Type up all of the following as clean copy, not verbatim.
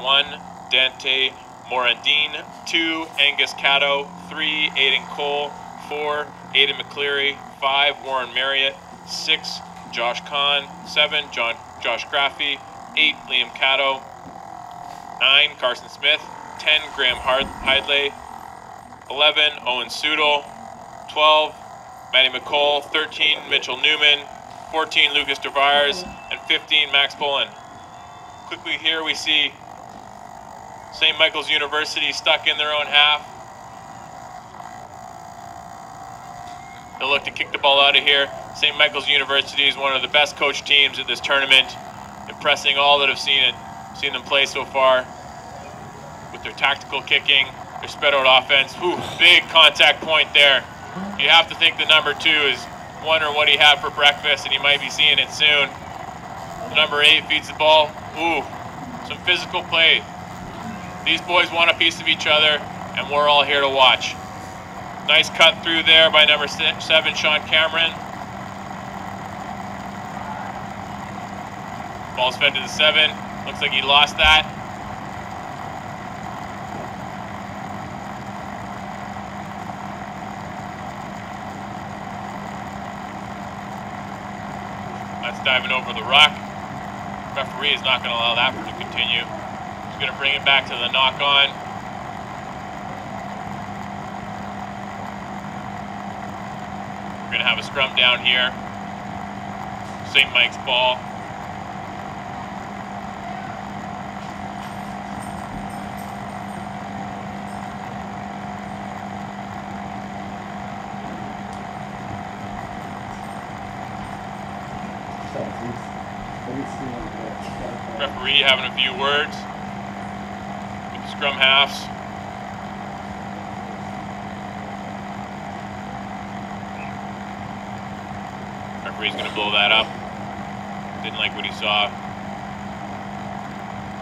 1, Dante Morandine. 2, Angus Caddo. 3, Aidan Cole. 4, Aidan McCleary. 5, Warren Marriott. 6, Josh Kahn. 7, Josh Graffey. 8, Liam Caddo. 9, Carson Smith. 10, Graham Hidley. 11, Owen Sudel. 12, Matty McCall. 13, Mitchell Newman. 14, Lucas DeVars. And 15, Max Pullen. Quickly here we see St. Michael's University stuck in their own half. They'll look to kick the ball out of here. St. Michael's University is one of the best coached teams at this tournament, impressing all that have seen them play so far with their tactical kicking, their spread out offense. Ooh, big contact point there. You have to think the number 2 is wondering what he had for breakfast, and he might be seeing it soon. The number 8 feeds the ball. Ooh, some physical play. These boys want a piece of each other, and we're all here to watch. Nice cut through there by number 7, Sean Cameron. Ball's fed to the 7. Looks like he lost that. That's diving over the rock. Referee is not going to allow that to continue. He's going to bring it back to the knock-on. We're going to have a scrum down here. St. Mike's ball. Referee having a few words with the scrum halves. Referee's going to blow that up. Didn't like what he saw. A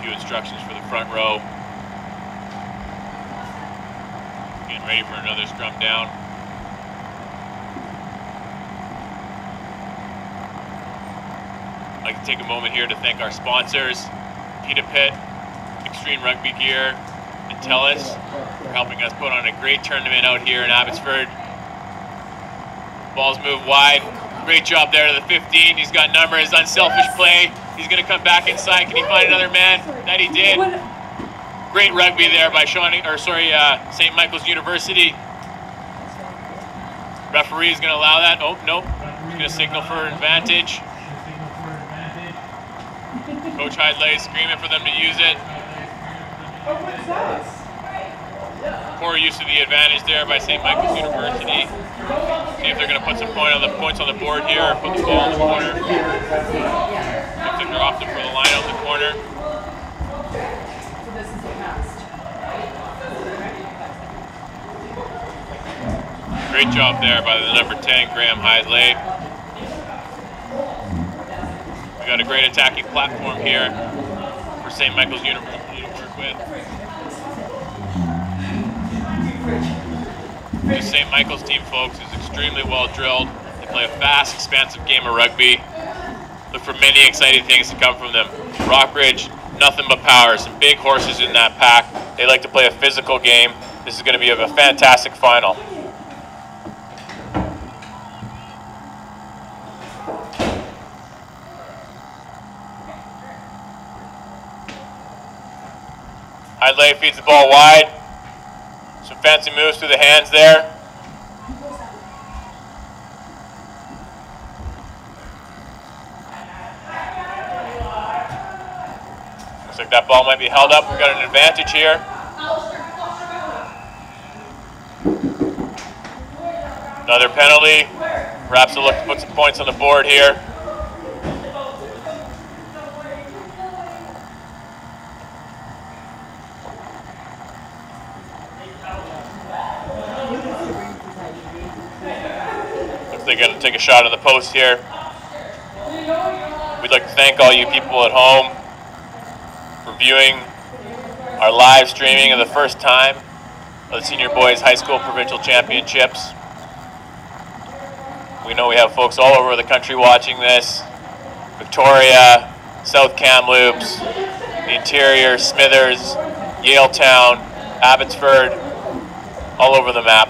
few instructions for the front row. Getting ready for another scrum down. I'd like to take a moment here to thank our sponsors, Pita Pit, Extreme Rugby Gear, and TELUS for helping us put on a great tournament out here in Abbotsford. Balls move wide. Great job there to the 15. He's got numbers, unselfish play. He's going to come back inside. Can he find another man? That he did. Great rugby there by St. Michael's University. Referee is going to allow that. Oh, nope. He's going to signal for an advantage. Coach Hidley screaming for them to use it. Poor use of the advantage there by St. Michael's University. See if they're going to put some points on the board here, or put the ball in the corner. Looks like they're opting for the line out in the corner. Great job there by the number 10, Graham Hidley. We got a great attacking platform here for St. Michael's University to work with. This St. Michael's team, folks, is extremely well drilled. They play a fast, expansive game of rugby. Look for many exciting things to come from them. Rockridge, nothing but power. Some big horses in that pack. They like to play a physical game. This is going to be a fantastic final. Hidley feeds the ball wide. Some fancy moves through the hands there. Looks like that ball might be held up. We've got an advantage here. Another penalty. Perhaps a look to put some points on the board here. They're going to take a shot at the post here. We'd like to thank all you people at home for viewing our live streaming of the first time of the Senior Boys High School Provincial Championships. We know we have folks all over the country watching this. Victoria, South Kamloops, the the interior, Smithers, Yaletown, Abbotsford, all over the map.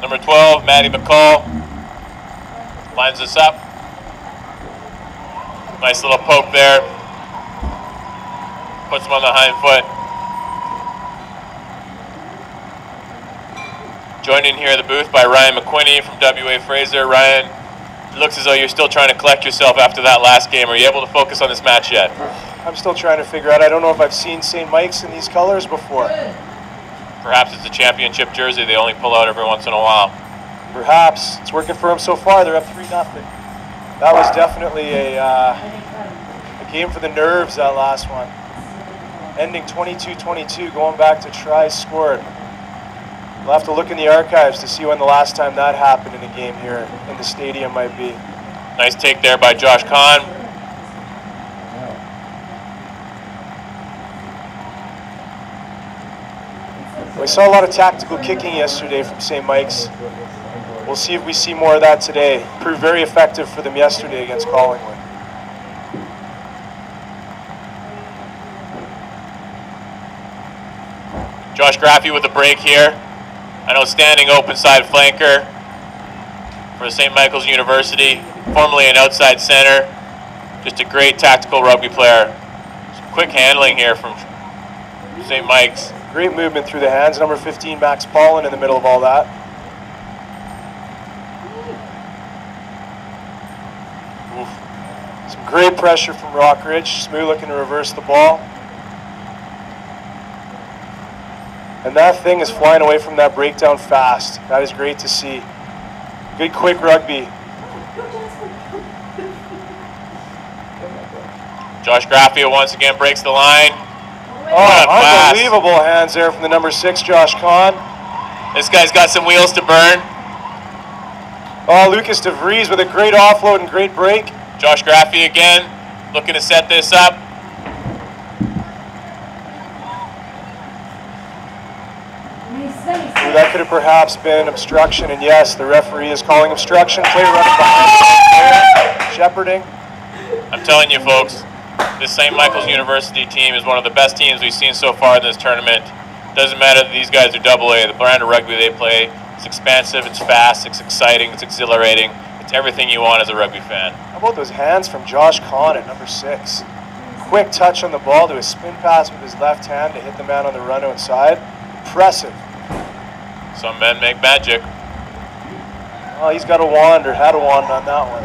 Number 12, Maddie McCall, lines us up. Nice little poke there. Puts him on the hind foot. Joined in here at the booth by Ryan McQuinney from WA Fraser. Ryan, it looks as though you're still trying to collect yourself after that last game. Are you able to focus on this match yet? I'm still trying to figure out. I don't know if I've seen St. Mike's in these colors before. Perhaps it's a championship jersey they only pull out every once in a while. Perhaps. It's working for them so far. They're up 3-0. That was definitely a game for the nerves, that last one. Ending 22-22, going back to tries scored. We'll have to look in the archives to see when the last time that happened in a game here in the stadium might be. Nice take there by Josh Kahn. We saw a lot of tactical kicking yesterday from St. Mike's. We'll see if we see more of that today. Proved very effective for them yesterday against Collingwood. Josh Graffey with a break here. An outstanding open side flanker for St. Michael's University, formerly an outside center. Just a great tactical rugby player. Some quick handling here from St. Mike's. Great movement through the hands. Number 15, Max Paulin, in the middle of all that. Oof. Some great pressure from Rockridge. SMUS looking to reverse the ball. And that thing is flying away from that breakdown fast. That is great to see. Good quick rugby. Josh Graffia once again breaks the line. Oh, unbelievable hands there from the number 6, Josh Kahn. This guy's got some wheels to burn. Oh, Lucas De Vries with a great offload and great break. Josh Graffia again, looking to set this up. Ooh, that could have perhaps been obstruction, and yes, the referee is calling obstruction. Player running behind, shepherding. I'm telling you folks, this St. Michael's University team is one of the best teams we've seen so far in this tournament. Doesn't matter that these guys are AA, the brand of rugby they play, it's expansive, it's fast, it's exciting, it's exhilarating. It's everything you want as a rugby fan. How about those hands from Josh Kahn at number 6? Quick touch on the ball to a spin pass with his left hand to hit the man on the run outside. Impressive. Some men make magic. Oh, he's got a wand, or had a wand on that one.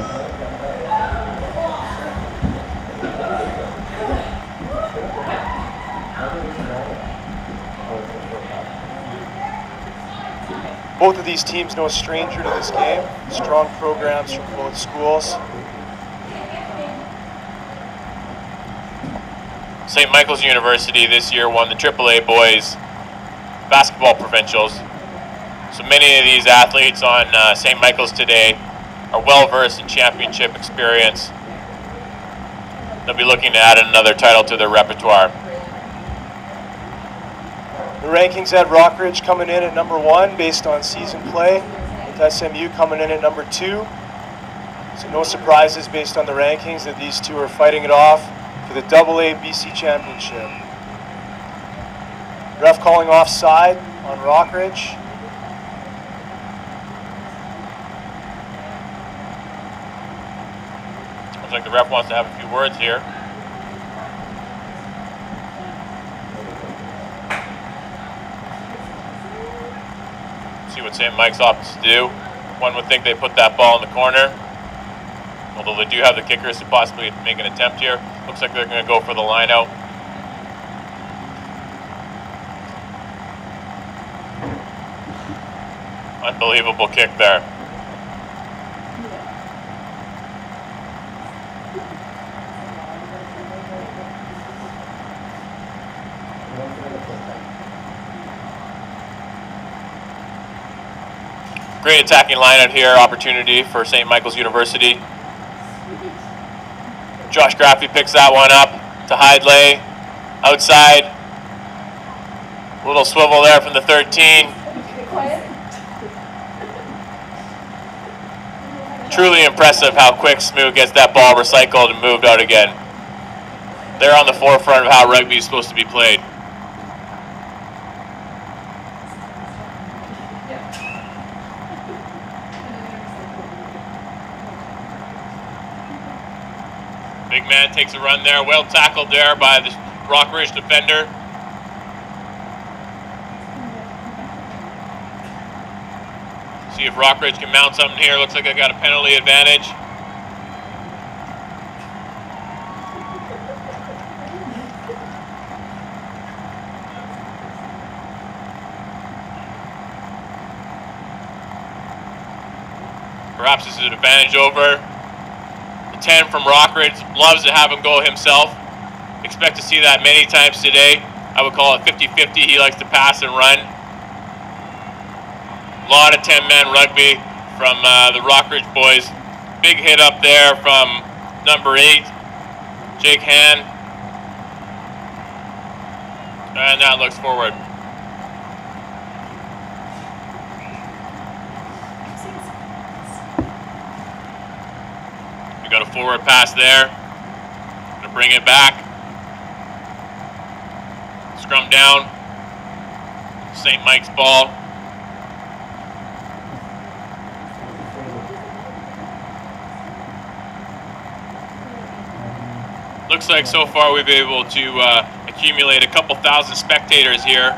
Both of these teams no stranger to this game. Strong programs from both schools. St. Michael's University this year won the AAA boys basketball provincials. So many of these athletes on St. Michael's today are well versed in championship experience. They'll be looking to add another title to their repertoire. The rankings had Rockridge coming in at number 1 based on season play, with SMU coming in at number 2. So no surprises based on the rankings that these two are fighting it off for the AA BC Championship. Ref calling offside on Rockridge. Looks like the ref wants to have a few words here. See what St. Mike's opts to do. One would think they put that ball in the corner. Although they do have the kickers to possibly make an attempt here. Looks like they're going to go for the line out. Unbelievable kick there. Great attacking line out here, opportunity for St. Michael's University. Josh Graffey picks that one up to Hidlay, outside. Little swivel there from the 13. Truly impressive how quick SMU gets that ball recycled and moved out again. They're on the forefront of how rugby is supposed to be played. Big man takes a run there. Well tackled there by the Rockridge defender. See if Rockridge can mount something here. Looks like they got a penalty advantage. Perhaps this is an advantage over. The 10 from Rockridge loves to have him go himself. Expect to see that many times today. I would call it 50-50. He likes to pass and run. A lot of 10-man rugby from the Rockridge boys. Big hit up there from number 8, Jake Han. And that looks forward. We got a forward pass there. Gonna bring it back. Scrum down. St. Mike's ball. Looks like so far we've been able to accumulate a couple thousand spectators here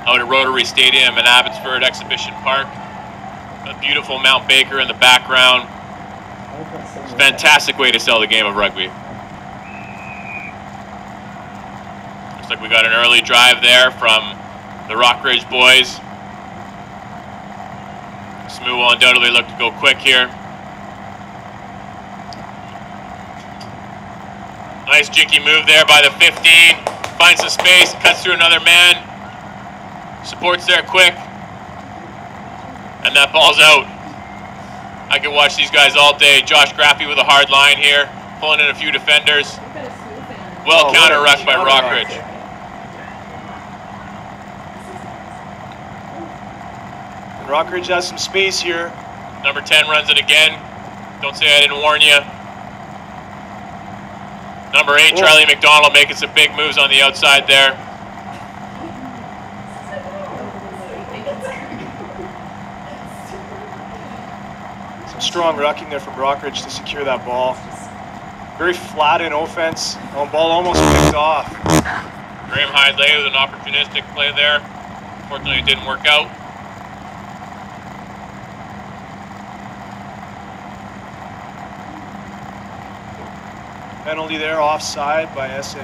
out at Rotary Stadium in Abbotsford Exhibition Park. A beautiful Mount Baker in the background. It's a fantastic way to sell the game of rugby. Looks like we got an early drive there from the Rockridge boys. SMU will undoubtedly look to go quick here. Nice jinky move there by the 15. Finds some space, cuts through another man. Supports there quick. And that ball's out. I could watch these guys all day. Josh Graffy with a hard line here, pulling in a few defenders. Well counter-rucked by Rockridge. And Rockridge has some space here. Number 10 runs it again. Don't say I didn't warn you. Number 8, Charlie McDonald, making some big moves on the outside there. Some strong rucking there from Rockridge to secure that ball. Very flat in offense. Ball almost picked off. Graham Hyde-Lay with an opportunistic play there. Unfortunately, it didn't work out. Penalty there, offside by SMU.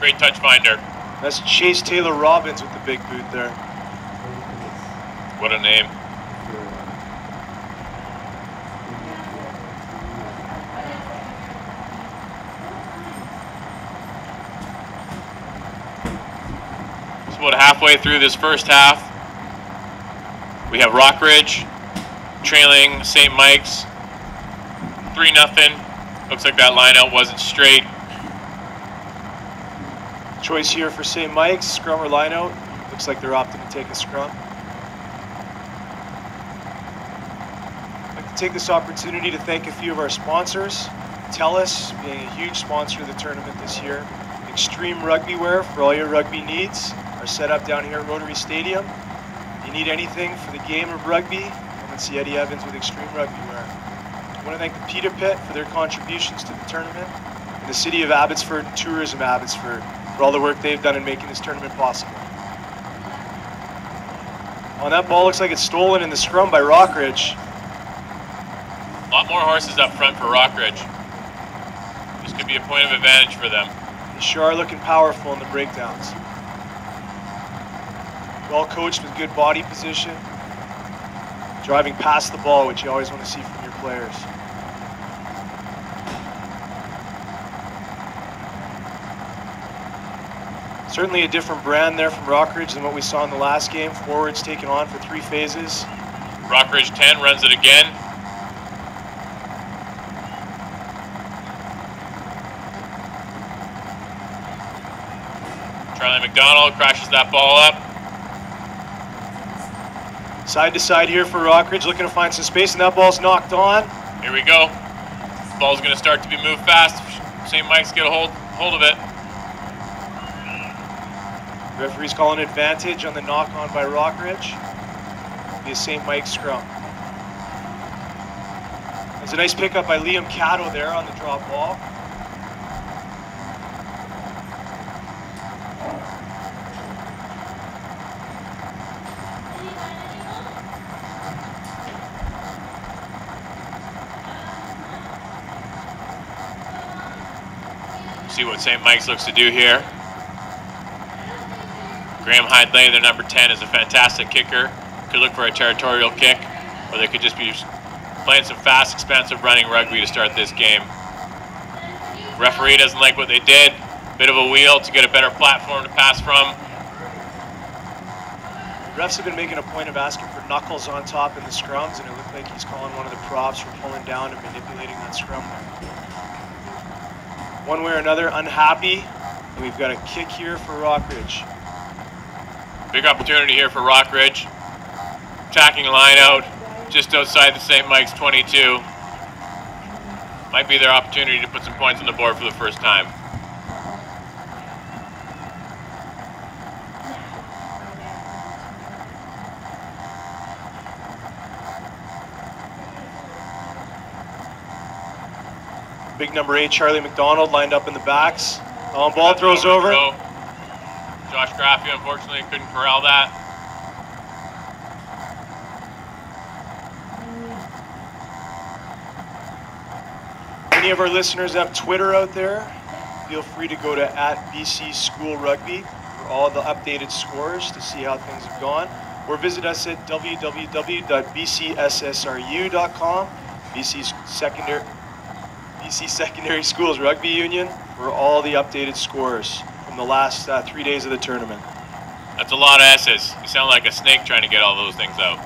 Great touch finder. That's Chase Taylor Robbins with the big boot there. What a name. It's about halfway through this first half. We have Rockridge trailing St. Mike's 3-0. Looks like that lineout wasn't straight. Choice here for St. Mike's, scrum or lineout. Looks like they're opting to take a scrum. I'd like to take this opportunity to thank a few of our sponsors. TELUS being a huge sponsor of the tournament this year. Extreme Rugby Wear for all your rugby needs. Our setup down here at Rotary Stadium. If you need anything for the game of rugby, come and see Eddie Evans with Extreme Rugby Wear. I want to thank the Pita Pit for their contributions to the tournament, and the City of Abbotsford and Tourism Abbotsford for all the work they've done in making this tournament possible. Oh, and that ball looks like it's stolen in the scrum by Rockridge. A lot more horses up front for Rockridge. This could be a point of advantage for them. They sure are looking powerful in the breakdowns. Well coached with good body position. Driving past the ball, which you always want to see from your players. Certainly a different brand there from Rockridge than what we saw in the last game. Forwards taken on for 3 phases. Rockridge 10 runs it again. Charlie McDonald crashes that ball up. Side to side here for Rockridge, looking to find some space, and that ball's knocked on. Here we go. Ball's going to start to be moved fast. St. Mike's get a hold of it. Referee's calling advantage on the knock on by Rockridge. Be a St. Mike's scrum. There's a nice pickup by Liam Caddo there on the drop ball. See what St. Mike's looks to do here. Graham Hidlay, their number 10, is a fantastic kicker. Could look for a territorial kick, or they could just be playing some fast, expansive running rugby to start this game. Referee doesn't like what they did. Bit of a wheel to get a better platform to pass from. Refs have been making a point of asking for knuckles on top in the scrums, and it looked like he's calling one of the props for pulling down and manipulating that scrum there. One way or another, unhappy, and we've got a kick here for Rockridge. Big opportunity here for Rockridge. Attacking line out just outside the St. Mike's 22. Might be their opportunity to put some points on the board for the first time. Big number 8, Charlie McDonald, lined up in the backs. On ball, throws over. Josh Graffey, unfortunately, couldn't corral that. Any of our listeners have Twitter out there? Feel free to go to @BC School Rugby for all the updated scores to see how things have gone. Or visit us at www.bcssru.com, BC Secondary Schools Rugby Union, for all the updated scores from the last 3 days of the tournament. That's a lot of S's. You sound like a snake trying to get all those things out.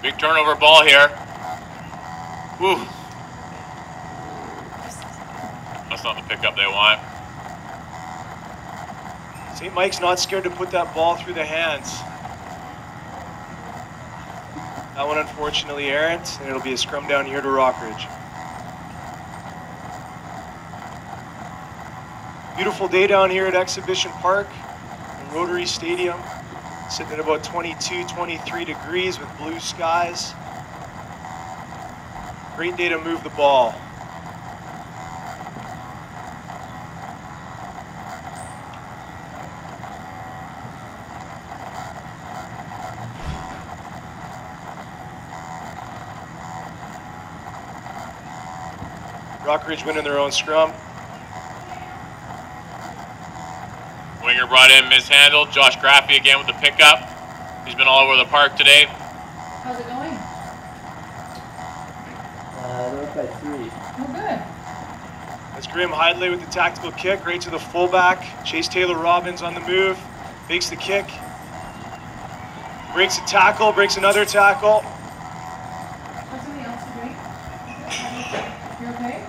Big turnover ball here. Whew. That's not the pickup they want. St. Mike's not scared to put that ball through the hands. That one unfortunately errant, and it'll be a scrum down here to Rockridge. Beautiful day down here at Exhibition Park and Rotary Stadium. Sitting at about 22, 23 degrees with blue skies. Great day to move the ball. Rockridge winning their own scrum. Winger brought in, mishandled. Josh Graffey again with the pickup. He's been all over the park today. How's it going? They're up by 3. Oh, good. That's Graham Hidlay with the tactical kick right to the fullback. Chase Taylor Robbins on the move, makes the kick. Breaks a tackle, breaks another tackle. How's somebody else doing? You okay?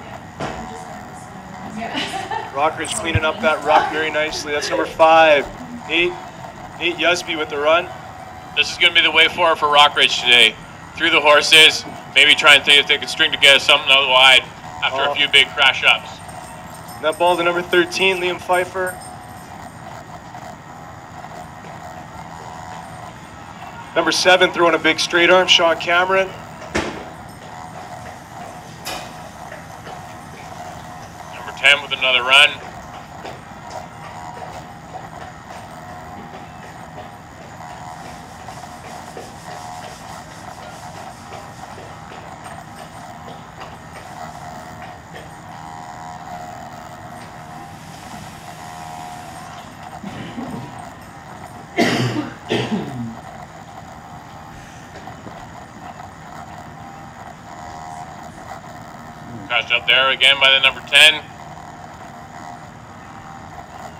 Yeah. Rockridge cleaning up that ruck very nicely. That's number 5, Nate Yusby with the run. This is going to be the way forward for Rockridge today. Through the horses, maybe try and see if they can string together something out wide after a few big crash ups. And that ball to number 13, Liam Pfeiffer. Number 7 throwing a big straight arm, Sean Cameron. Number 10 with another run. Crashed up there again by the number 10.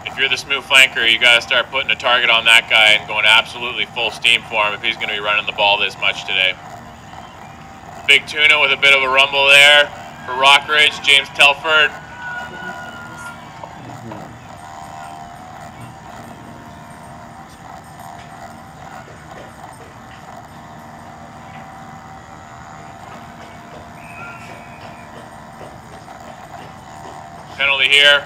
If you're the smooth flanker, you got to start putting a target on that guy and going absolutely full steam for him if he's going to be running the ball this much today. Big tuna with a bit of a rumble there for Rockridge. James Telford Penalty here.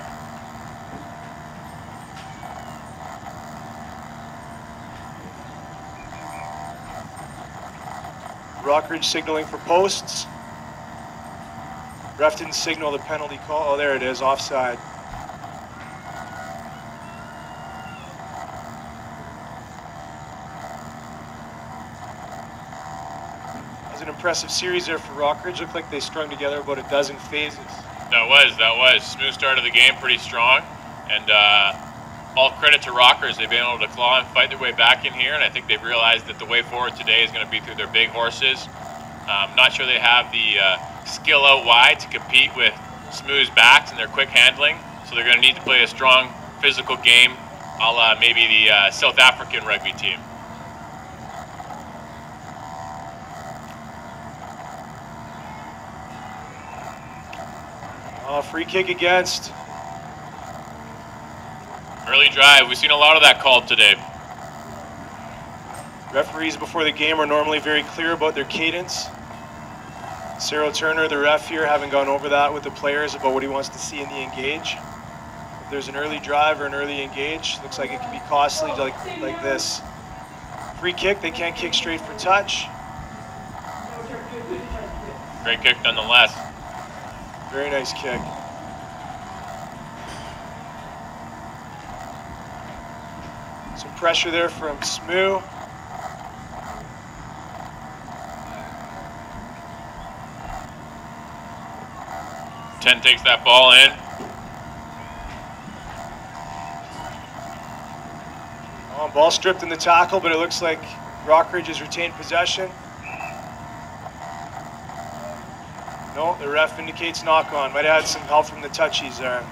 Rockridge signaling for posts. Ref didn't signal the penalty call. Oh, there it is, offside. That was an impressive series there for Rockridge. Looked like they strung together about a dozen phases. That was. Smooth start of the game, pretty strong. And all credit to Rockers. They've been able to claw and fight their way back in here, and I think they've realized that the way forward today is going to be through their big horses. Not sure they have the skill out wide to compete with SMUS backs and their quick handling, so they're going to need to play a strong physical game, a la maybe the South African rugby team. Free kick against. Early drive. We've seen a lot of that called today. Referees before the game are normally very clear about their cadence. Cyril Turner, the ref here, having gone over that with the players about what he wants to see in the engage. If there's an early drive or an early engage, looks like it can be costly like this. Free kick, they can't kick straight for touch. Great kick nonetheless. Very nice kick. Some pressure there from SMU. Ten takes that ball in. Oh, ball stripped in the tackle, but it looks like Rockridge has retained possession. No, the ref indicates knock on. Might have had some help from the touchies there.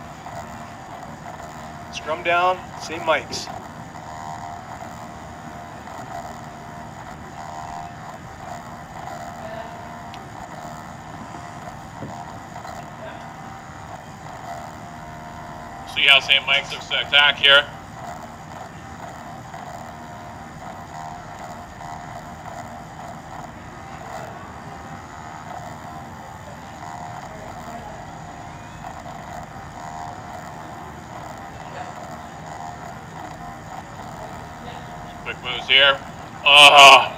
Scrum down, St. Mike's. See how St. Mike's looks to attack here. Quick moves here. Oh.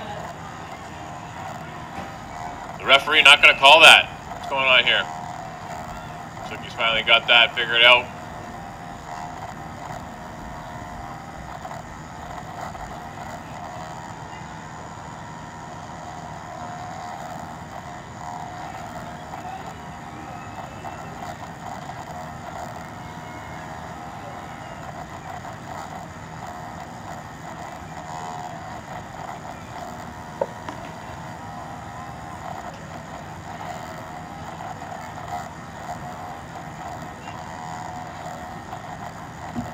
The referee not going to call that. What's going on here? Looks like he's finally got that figured out.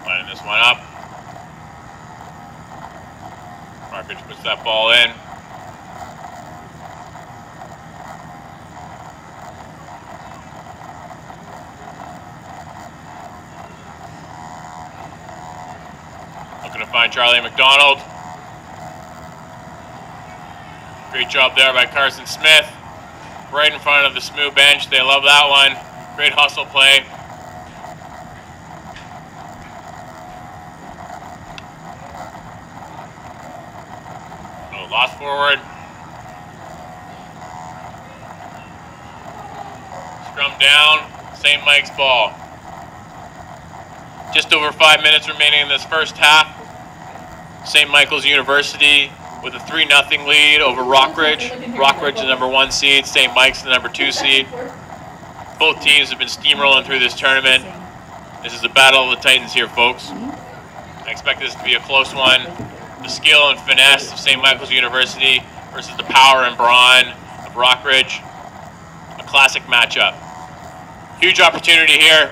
Lining this one up. Rockridge puts that ball in. Looking to find Charlie McDonald. Great job there by Carson Smith. Right in front of the SMU bench. They love that one. Great hustle play. Lost forward. Scrum down. St. Mike's ball. Just over 5 minutes remaining in this first half. St. Michael's University with a 3-0 lead over Rockridge. Rockridge the #1 seed. St. Mike's the #2 seed. Both teams have been steamrolling through this tournament. This is the battle of the Titans here, folks. I expect this to be a close one. The skill and finesse of St. Michael's University versus the power and brawn of Rockridge. A classic matchup. Huge opportunity here.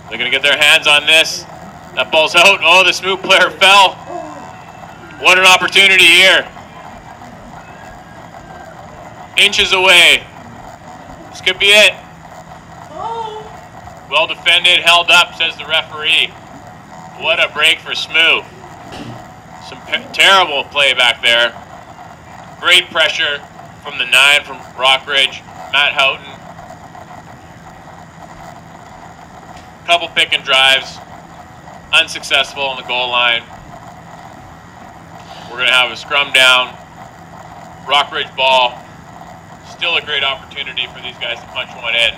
They're going to get their hands on this. That ball's out. Oh, the SMU player fell. What an opportunity here. Inches away. This could be it. Well defended, held up, says the referee. What a break for SMU. Some terrible play back there. Great pressure from the 9 from Rockridge, Matt Houghton. Couple pick and drives, unsuccessful on the goal line. We're gonna have a scrum down. Rockridge ball. Still a great opportunity for these guys to punch one in.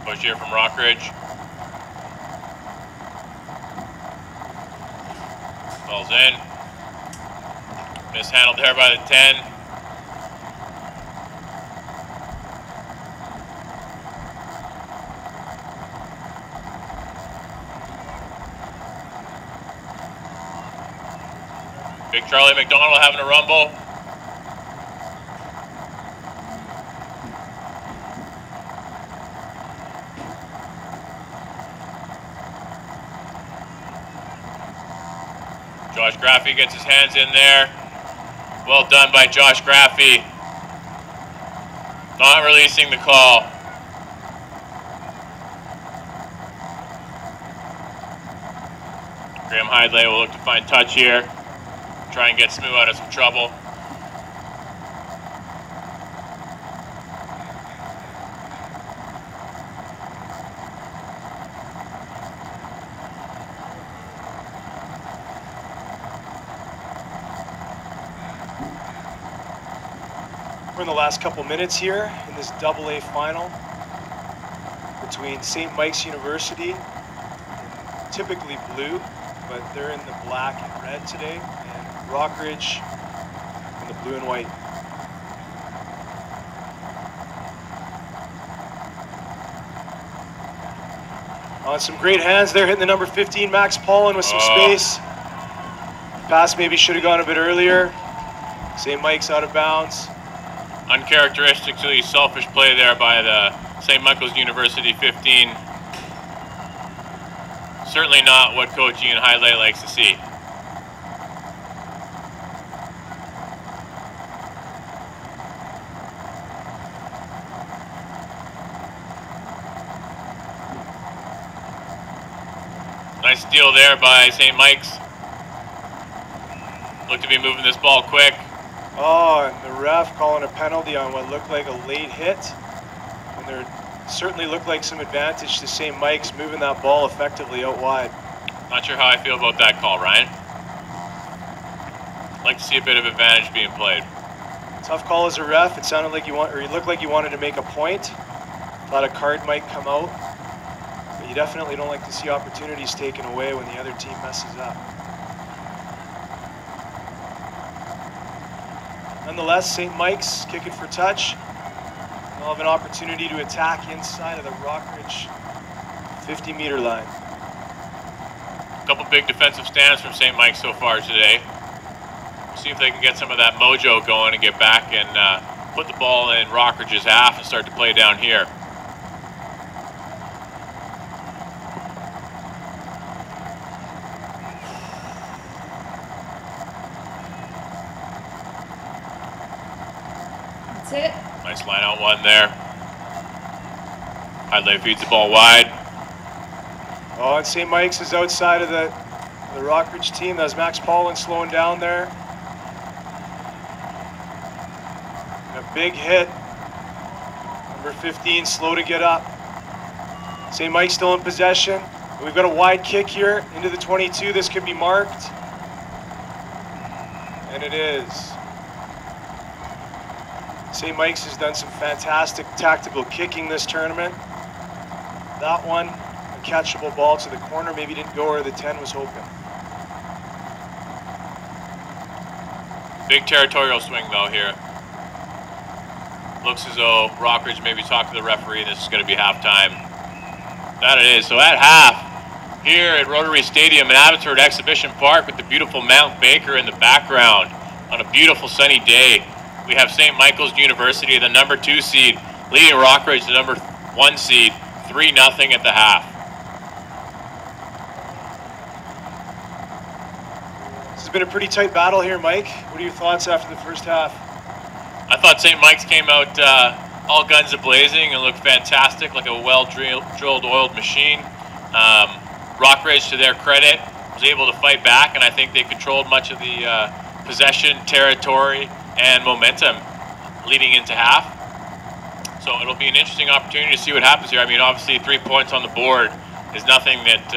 Push here from Rockridge. Falls in. Mishandled there by the 10. Big Charlie McDonald having a rumble. Josh Graffey gets his hands in there. Well done by Josh Graffey. Not releasing the call. Graham Hidlay will look to find touch here. Try and get SMU out of some trouble. We're in the last couple minutes here in this AA final between St. Mike's University, typically blue, but they're in the black and red today, and Rockridge in the blue and white. On some great hands there, hitting the number 15, Max Paulin, with some space. Pass maybe should have gone a bit earlier. St. Mike's out of bounds. Uncharacteristically selfish play there by the St. Michael's University 15. Certainly not what Coach Ian Hidlay likes to see. Nice steal there by St. Mike's. Look to be moving this ball quick. Oh, and the ref calling a penalty on what looked like a late hit. And there certainly looked like some advantage to St. Mike's moving that ball effectively out wide. Not sure how I feel about that call, Ryan. Like to see a bit of advantage being played. Tough call as a ref. It sounded like you looked like you wanted to make a point. Thought a card might come out. But you definitely don't like to see opportunities taken away when the other team messes up. Nonetheless, St. Mike's kicking for touch. They'll have an opportunity to attack inside of the Rockridge 50-meter line. A couple big defensive stands from St. Mike's so far today. We'll see if they can get some of that mojo going and get back and put the ball in Rockridge's half and start to play down here. That's it. Nice line out one there. Hidlay feeds the ball wide. Oh, and St. Mike's is outside of the Rockridge team. That's Max Paulin slowing down there. And a big hit. Number 15, slow to get up. St. Mike's still in possession. We've got a wide kick here into the 22. This could be marked. And it is. St. Mike's has done some fantastic tactical kicking this tournament. That one, a catchable ball to the corner, maybe didn't go where the 10 was hoping. Big territorial swing though here. Looks as though Rockridge maybe talked to the referee. This is going to be halftime. That it is. So at half, here at Rotary Stadium in Abbotsford Exhibition Park with the beautiful Mount Baker in the background on a beautiful sunny day, we have St. Michael's University, the number 2 seed, leading Rockridge, the number 1 seed, 3-0 at the half. This has been a pretty tight battle here, Mike. What are your thoughts after the first half? I thought St. Mike's came out all guns a-blazing and looked fantastic, like a well-drilled, oiled machine. Rockridge, to their credit, was able to fight back, and I think they controlled much of the possession, territory, and momentum leading into half. So it'll be an interesting opportunity to see what happens here. I mean, obviously 3 points on the board is nothing that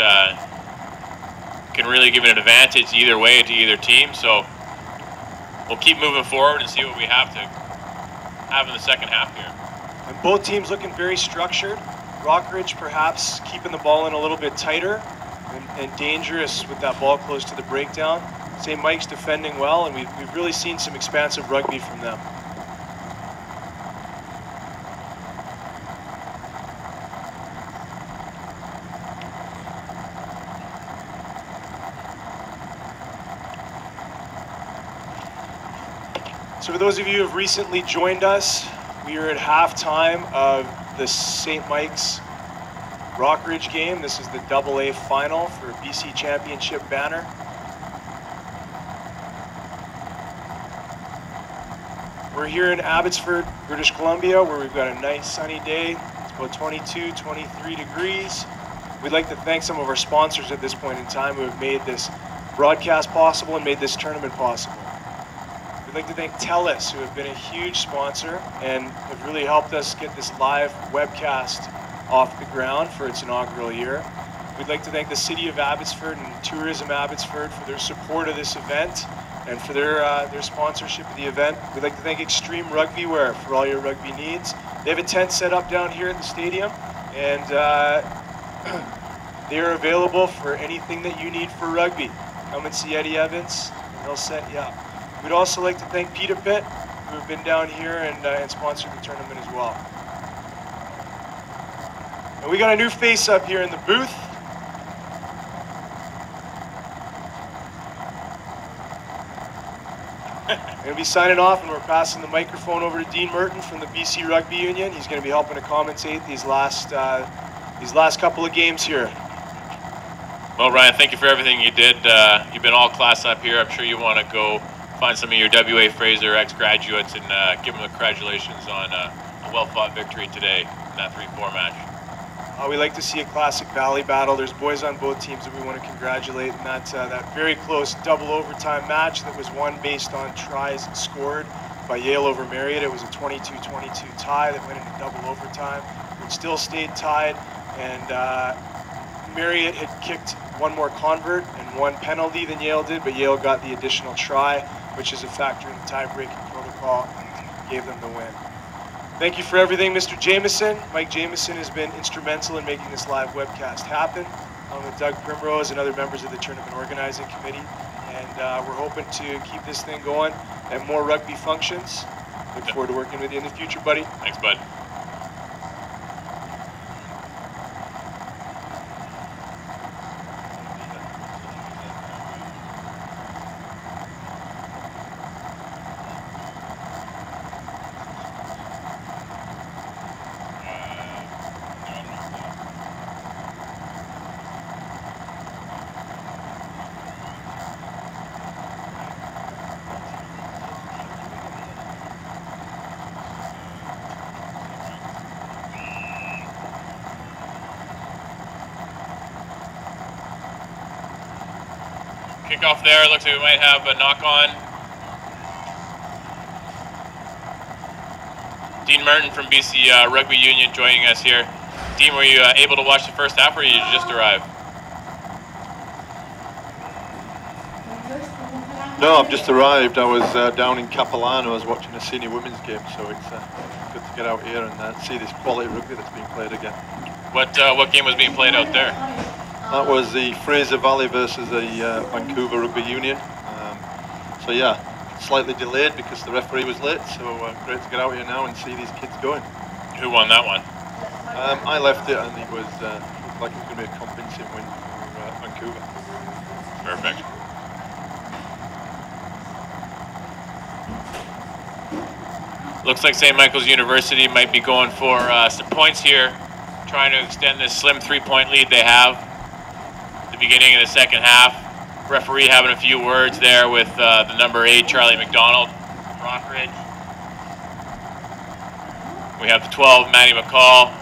can really give it an advantage either way to either team. So we'll keep moving forward and see what we have to have in the second half here. And both teams looking very structured. Rockridge perhaps keeping the ball in a little bit tighter and dangerous with that ball close to the breakdown. St. Mike's defending well, and we've really seen some expansive rugby from them. So for those of you who have recently joined us, we are at halftime of the St. Mike's Rockridge game. This is the AA final for BC Championship banner. We're here in Abbotsford, British Columbia, where we've got a nice sunny day. It's about 22, 23 degrees. We'd like to thank some of our sponsors at this point in time who have made this broadcast possible and made this tournament possible. We'd like to thank TELUS, who have been a huge sponsor and have really helped us get this live webcast off the ground for its inaugural year. We'd like to thank the City of Abbotsford and Tourism Abbotsford for their support of this event and for their sponsorship of the event. We'd like to thank Extreme Rugby Wear for all your rugby needs. They have a tent set up down here at the stadium, and they are available for anything that you need for rugby. Come and see Eddie Evans, and they'll set you up. We'd also like to thank Pita Pit, who have been down here and sponsored the tournament as well. And we got a new face up here in the booth. We're going to be signing off, and we're passing the microphone over to Dean Merton from the BC Rugby Union. He's going to be helping to commentate these last couple of games here. Well, Ryan, thank you for everything you did. You've been all class up here. I'm sure you want to go find some of your W.A. Fraser ex-graduates and give them congratulations on a well-fought victory today in that 3-4 match. We like to see a classic Valley battle. There's boys on both teams that we want to congratulate, and that very close double overtime match that was won based on tries scored by Yale over Marriott. It was a 22-22 tie that went into double overtime. It still stayed tied, and Marriott had kicked one more convert and one penalty than Yale did, but Yale got the additional try, which is a factor in the tie-breaking protocol, and gave them the win. Thank you for everything, Mr. Jameson. Mike Jameson has been instrumental in making this live webcast happen, along with Doug Primrose and other members of the tournament organizing committee. And we're hoping to keep this thing going at more rugby functions. Look forward to working with you in the future, buddy. Thanks, bud. Kickoff there. Looks like we might have a knock-on. Dean Merton from BC Rugby Union joining us here. Dean, were you able to watch the first half, or did you just arrive? No, I've just arrived. I was down in Capilano. I was watching a senior women's game, so it's good to get out here and see this quality rugby that's being played again. What game was being played out there? That was the Fraser Valley versus the Vancouver Rugby Union. So yeah, slightly delayed because the referee was late, so great to get out here now and see these kids going. Who won that one? I left it, and it was looked like it was going to be a convincing win for Vancouver. Perfect. Looks like St. Michael's University might be going for some points here, trying to extend this slim 3-point lead they have at the beginning of the second half. Referee having a few words there with the number 8, Charlie McDonald from Rockridge. We have the 12, Matty McCall,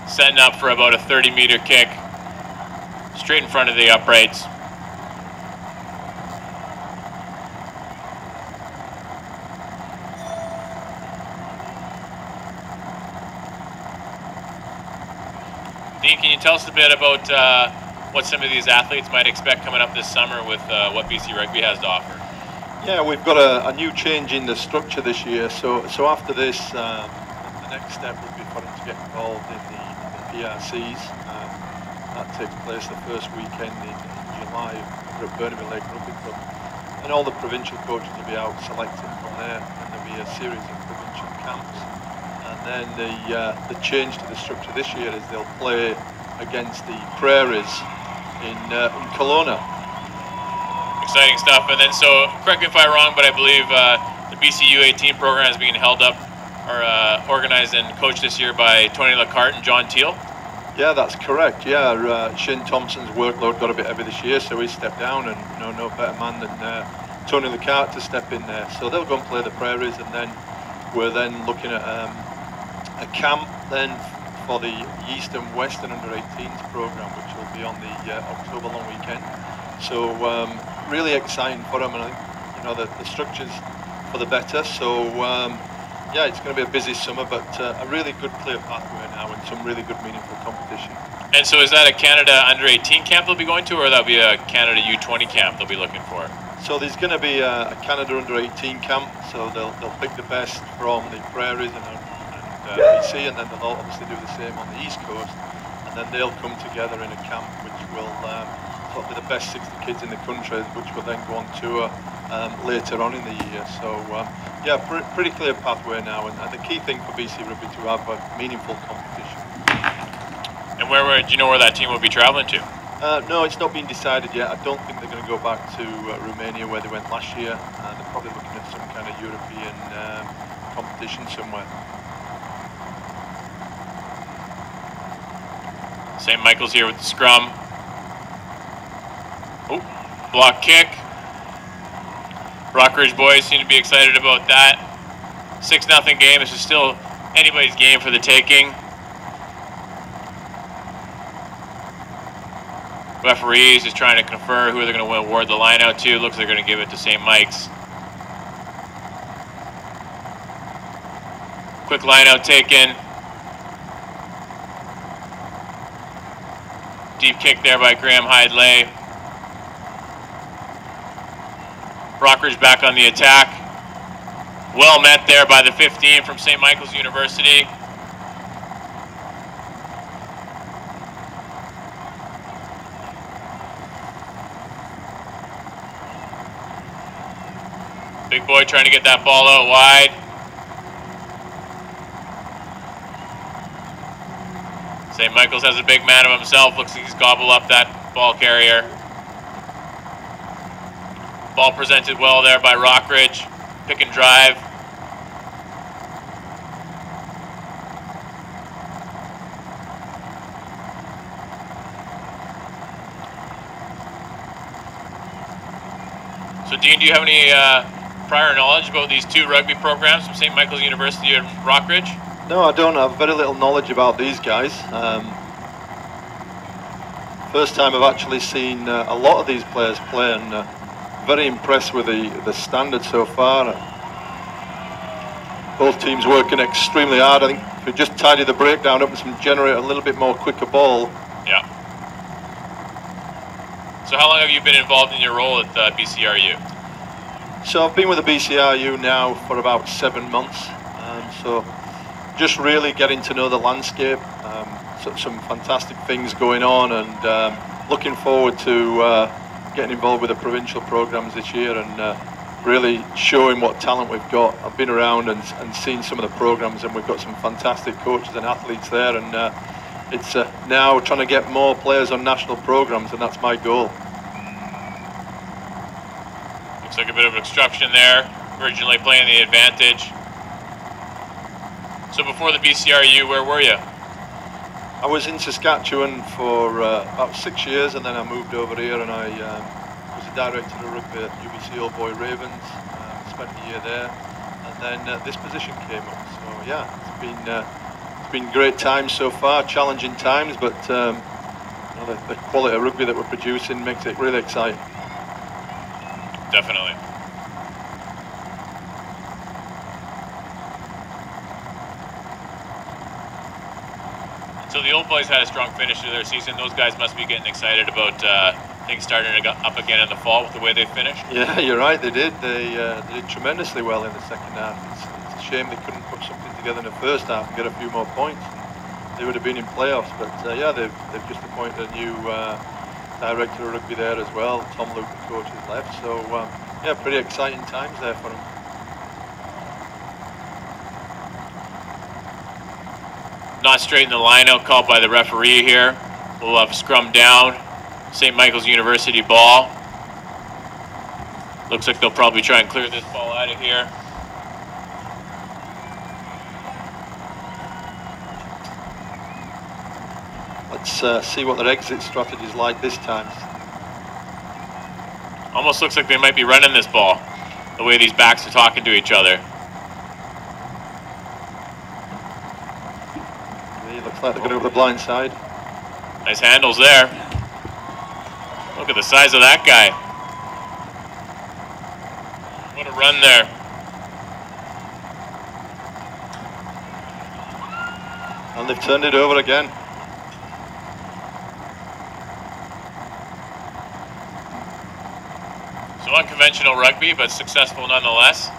setting up for about a 30-meter kick straight in front of the uprights. Dean, can you tell us a bit about what some of these athletes might expect coming up this summer with what BC Rugby has to offer? Yeah, we've got a new change in the structure this year. So after this, the next step will be for them to get involved in the PRCs. That takes place the first weekend in July over at Burnaby Lake Rugby Club. And all the provincial coaches will be out selecting from there, and there'll be a series of provincial camps. And then the change to the structure this year is they'll play against the Prairies in Kelowna. Exciting stuff. And then, so correct me if I'm wrong, but I believe the BC U18 program is being held up or organized and coached this year by Tony Lacarte and John Teal. Yeah, that's correct. Yeah, Shane Thompson's workload got a bit heavy this year, so he stepped down, and no better man than Tony Lacarte to step in there. So they'll go and play the Prairies, and then we're then looking at a camp then for the East and Western under-18s program, which will be on the October long weekend. So really exciting for them, and I think the structure's for the better. So yeah, it's going to be a busy summer, but a really good clear pathway now and some really good meaningful competition. And so is that a Canada under-18 camp they'll be going to, or that'll be a Canada U20 camp they'll be looking for? So there's going to be a Canada under-18 camp, so they'll pick the best from the Prairies and BC, and then they'll obviously do the same on the East Coast, and then they'll come together in a camp which will sort of be the best 60 kids in the country, which will then go on tour later on in the year. So yeah, pretty clear pathway now, and the key thing for BC Rugby to have a meaningful competition. And do you know where that team will be traveling to? No, it's not been decided yet. I don't think they're going to go back to Romania where they went last year. They're probably looking at some kind of European competition somewhere. St. Michael's here with the scrum. Oh, block kick. Rockridge boys seem to be excited about that. 6-0 game. This is still anybody's game for the taking. Referees just trying to confer who they're going to award the line out to. Looks like they're going to give it to St. Mike's. Quick line out taken. Deep kick there by Graham Hyde-Lay. Rockridge back on the attack. Well met there by the 15 from St. Michael's University. Big boy trying to get that ball out wide. St. Michael's has a big man of himself. Looks like he's gobbled up that ball carrier. Ball presented well there by Rockridge. Pick and drive. So Dean, do you have any prior knowledge about these two rugby programs from St. Michael's University and Rockridge? No, I don't. I have very little knowledge about these guys. First time I've actually seen a lot of these players play, and very impressed with the standard so far. Both teams working extremely hard. I think if we just tidy the breakdown up and generate a little bit more quicker ball. Yeah. So how long have you been involved in your role at BCRU? So I've been with the BCRU now for about 7 months. So just really getting to know the landscape. Some fantastic things going on, and looking forward to getting involved with the provincial programs this year, and really showing what talent we've got. I've been around and seen some of the programs, and we've got some fantastic coaches and athletes there, and it's now trying to get more players on national programs, and that's my goal. Looks like a bit of obstruction there. Originally playing the advantage. So before the BCRU, where were you? I was in Saskatchewan for about 6 years, and then I moved over here, and I was a director of rugby at UBC Old Boy Ravens. Spent a year there, and then this position came up. So yeah, it's been great times so far, challenging times, but you know, the quality of rugby that we're producing makes it really exciting. Definitely. So the Old Boys had a strong finish to their season. Those guys must be getting excited about things starting to go up again in the fall with the way they finished. Yeah, you're right. They did. They did tremendously well in the second half. It's a shame they couldn't put something together in the first half and get a few more points. They would have been in playoffs. But yeah, they've just appointed a new director of rugby there as well. Tom Luke, the coach, has left. So yeah, pretty exciting times there for them. Not straight in the line out, called by the referee here. We'll have scrum down. St. Michael's University ball. Looks like they'll probably try and clear this ball out of here. Let's see what their exit strategy is like this time. Almost looks like they might be running this ball, the way these backs are talking to each other. Looks like they're going to go to the blind side. Nice handles there. Look at the size of that guy. What a run there. And they've turned it over again. So unconventional rugby, but successful nonetheless.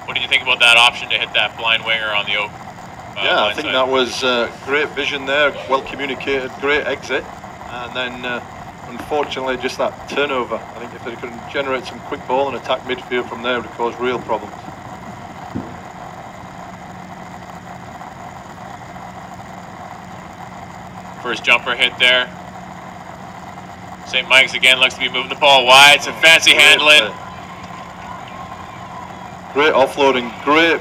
What do you think about that option to hit that blind winger on the yeah, I think that was great vision there, well communicated, great exit, and then unfortunately just that turnover. I think if they could generate some quick ball and attack midfield from there, it would cause real problems. First jumper hit there. St. Mike's again looks to be moving the ball wide, some fancy handling. Great offloading, great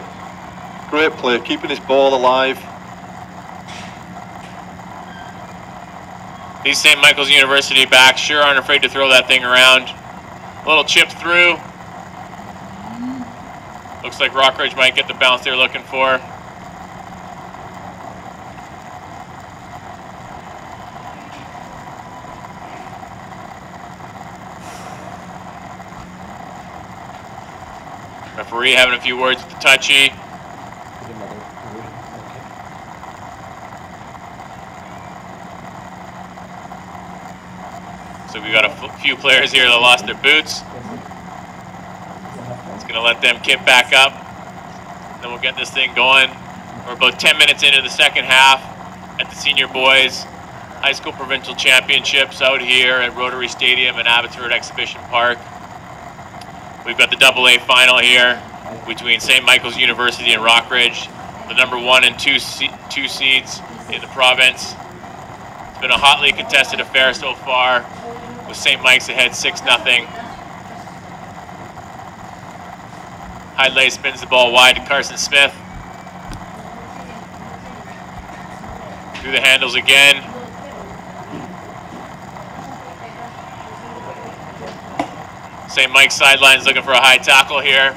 play, keeping his ball alive. These St. Michael's University backs sure aren't afraid to throw that thing around. A little chip through. Looks like Rockridge might get the bounce they're looking for. Referee having a few words with the touchy. So we got a few players here that lost their boots. It's gonna let them kit back up. Then we'll get this thing going. We're about 10 minutes into the second half at the Senior Boys High School Provincial Championships out here at Rotary Stadium and Abbotsford Exhibition Park. We've got the AA final here between St. Michael's University and Rockridge, the number 1 and 2 seeds in the province. It's been a hotly contested affair so far, with St. Mike's ahead 6-0. Hidlay spins the ball wide to Carson Smith. Through the handles again. St. Mike's sidelines looking for a high tackle here.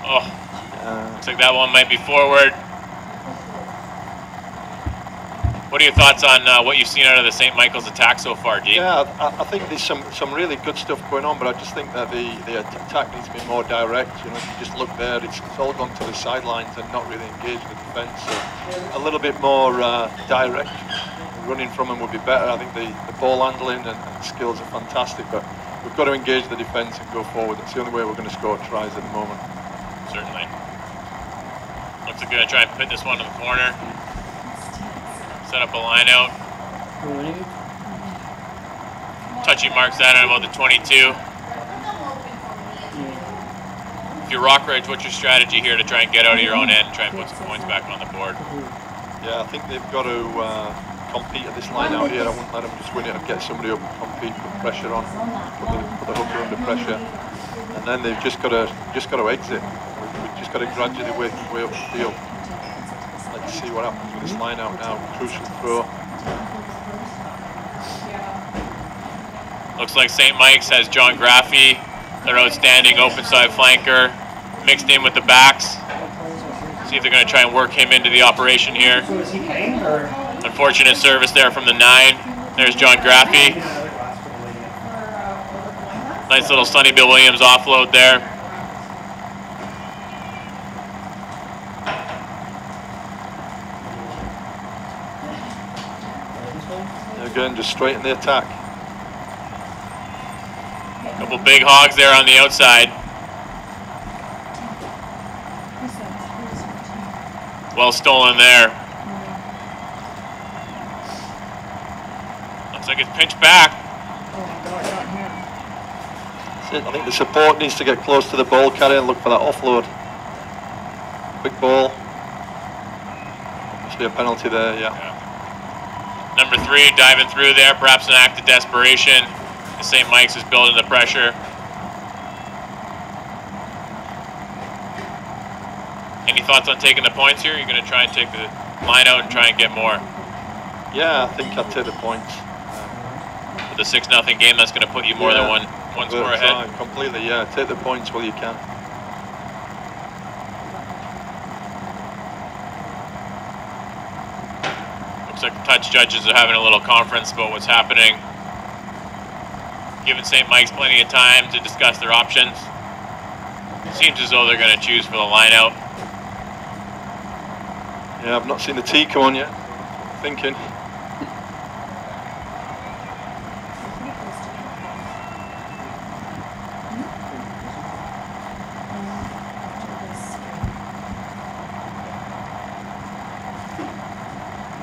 Oh, looks like that one might be forward. What are your thoughts on what you've seen out of the St. Michael's attack so far, Dean? Yeah, I think there's some really good stuff going on, but I just think that the attack needs to be more direct. You know, if you just look there, it's all gone to the sidelines and not really engaged the defence. So a little bit more direct. Running from them would be better. I think the ball handling and skills are fantastic, but we've got to engage the defence and go forward. That's the only way we're going to score tries at the moment. Certainly. Looks like we're going to try and put this one in the corner. Set up a line out. Touchy marks that at about the 22. If you're Rockridge, what's your strategy here to try and get out of your own end and try and put some points back on the board? Yeah, I think they've got to compete at this line out here. I wouldn't let them just win it and get somebody up and compete, put pressure on, put the hooker under pressure, and then they've just got to exit. We've just got to gradually work our way up the field. Let's see what happens with this line out now. Crucial throw. Looks like St. Mike's has John Graffey, their outstanding open side flanker, mixed in with the backs. See if they're going to try and work him into the operation here. Unfortunate service there from the 9. There's John Graffey. Nice little Sonny Bill Williams offload there. Again, just straighten the attack. Couple big hogs there on the outside. Well stolen there. Looks like it's pinched back. That's it. I think the support needs to get close to the ball carrier and look for that offload. Quick ball. Must be a penalty there, yeah. Number 3 diving through there, perhaps an act of desperation. St. Mike's is building the pressure. Any thoughts on taking the points here? You're going to try and take the line out and try and get more? Yeah, I think I'd take the points. With a 6-0 game, that's going to put you more than one score ahead. Completely, yeah. Take the points while you can. Looks like the touch judges are having a little conference about what's happening. Giving St. Mike's plenty of time to discuss their options. Seems as though they're going to choose for the line out. Yeah, I've not seen the tee come on yet. Thinking.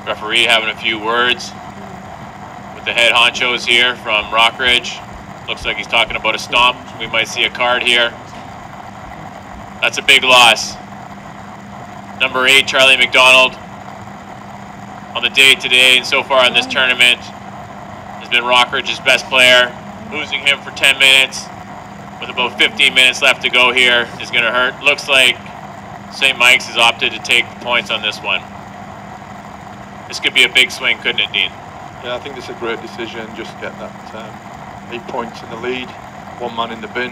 Referee having a few words with the head honchos here from Rockridge. Looks like he's talking about a stomp. We might see a card here. That's a big loss. Number 8, Charlie McDonald, on the day today and so far in this tournament, has been Rockridge's best player. Losing him for 10 minutes with about 15 minutes left to go here is going to hurt. Looks like St. Mike's has opted to take the points on this one. This could be a big swing, couldn't it, Dean? Yeah, I think this is a great decision. Just get that 8 points in the lead, 1 man in the bin.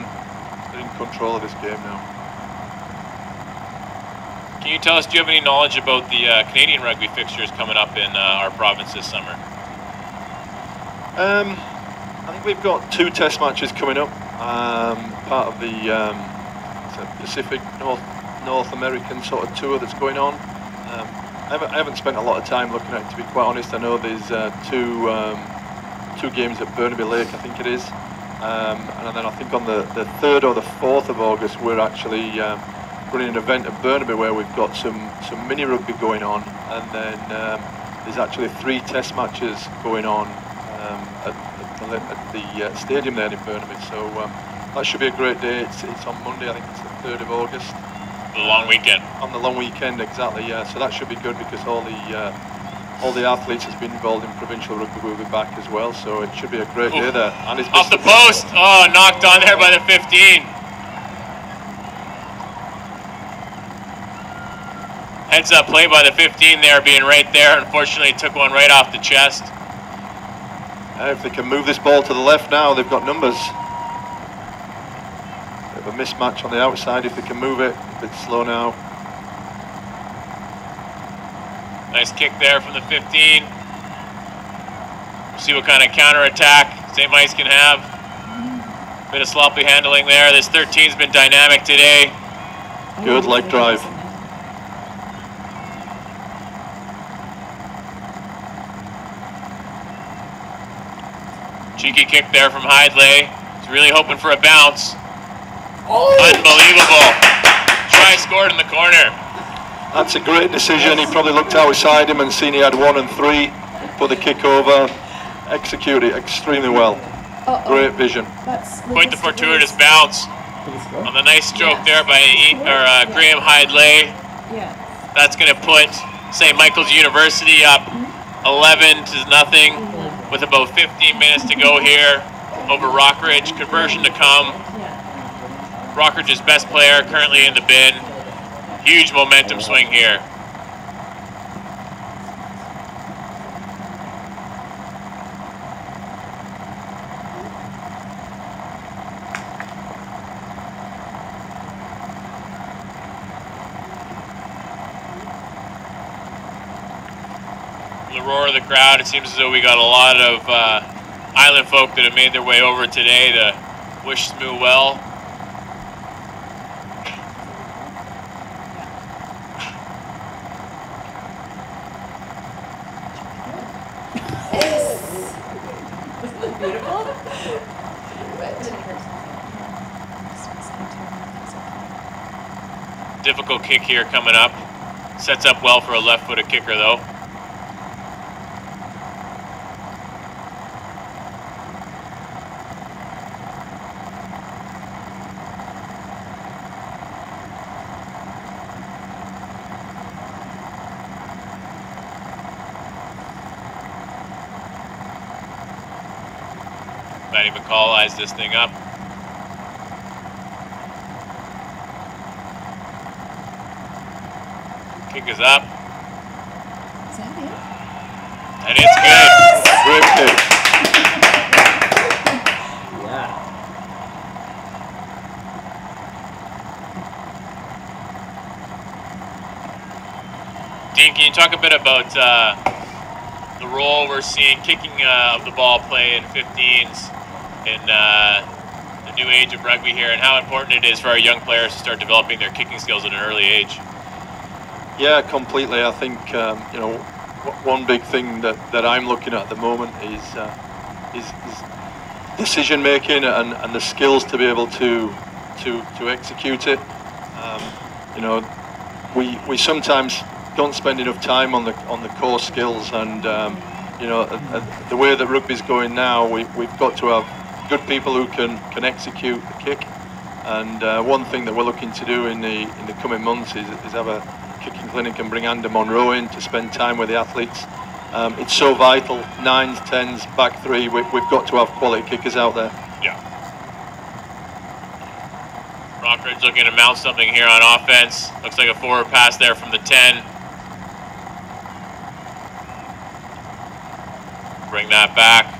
They're in control of this game now. Can you tell us, do you have any knowledge about the Canadian rugby fixtures coming up in our province this summer? I think we've got 2 test matches coming up. Part of the Pacific North American sort of tour that's going on. I haven't spent a lot of time looking at it, to be quite honest. I know there's 2 games at Burnaby Lake, I think it is. And then I think on the 3rd or the 4th of August, we're actually running an event at Burnaby where we've got some mini rugby going on, and then there's actually 3 test matches going on at the stadium there in Burnaby. So that should be a great day. It's on Monday, I think it's the 3rd of August. The long weekend. On the long weekend, exactly. Yeah. So that should be good because all the athletes that's been involved in provincial rugby will be back as well. So it should be a great day there. And it's off the post. Oh, knocked on there by the 15. Heads up play by the 15 there, being right there. Unfortunately, took one right off the chest. If they can move this ball to the left now, they've got numbers. Bit of a mismatch on the outside if they can move it. A bit slow now. Nice kick there from the 15. We'll see what kind of counter-attack St. Mike's can have. Bit of sloppy handling there. This 13's been dynamic today. Good leg drive. Cheeky kick there from Hidley. He's really hoping for a bounce. Oh. Unbelievable. Try scored in the corner. That's a great decision. He probably looked outside him and seen he had 1 and 3. Put the kick over. Executed extremely well. Great vision. Quite the fortuitous bounce. On the nice stroke there by Graham Hidley. That's going to put St. Michael's University up 11-0. With about 15 minutes to go here over Rockridge. Conversion to come. Rockridge's best player currently in the bin. Huge momentum swing here. The roar of the crowd, it seems as though we got a lot of island folk that have made their way over today to wish SMU well. Beautiful. Difficult kick here coming up. Sets up well for a left-footed kicker though. Matty McCall eyes this thing up. Kick is up. Is that it? And it's good. Great kick. Yeah. Dean, can you talk a bit about the role we're seeing kicking of the ball play in 15s in the new age of rugby here, and how important it is for our young players to start developing their kicking skills at an early age? Yeah, completely. I think you know, one big thing that I'm looking at the moment is decision making and the skills to be able to execute it. You know, we sometimes don't spend enough time on the core skills, and you know, the way that rugby's going now, we've got to have good people who can execute the kick. And one thing that we're looking to do in the coming months is have a kicking clinic and bring Andy Monroe in to spend time with the athletes. It's so vital. 9s, 10s, back three. We've got to have quality kickers out there. Yeah. Rockridge looking to mount something here on offense. Looks like a forward pass there from the 10. Bring that back.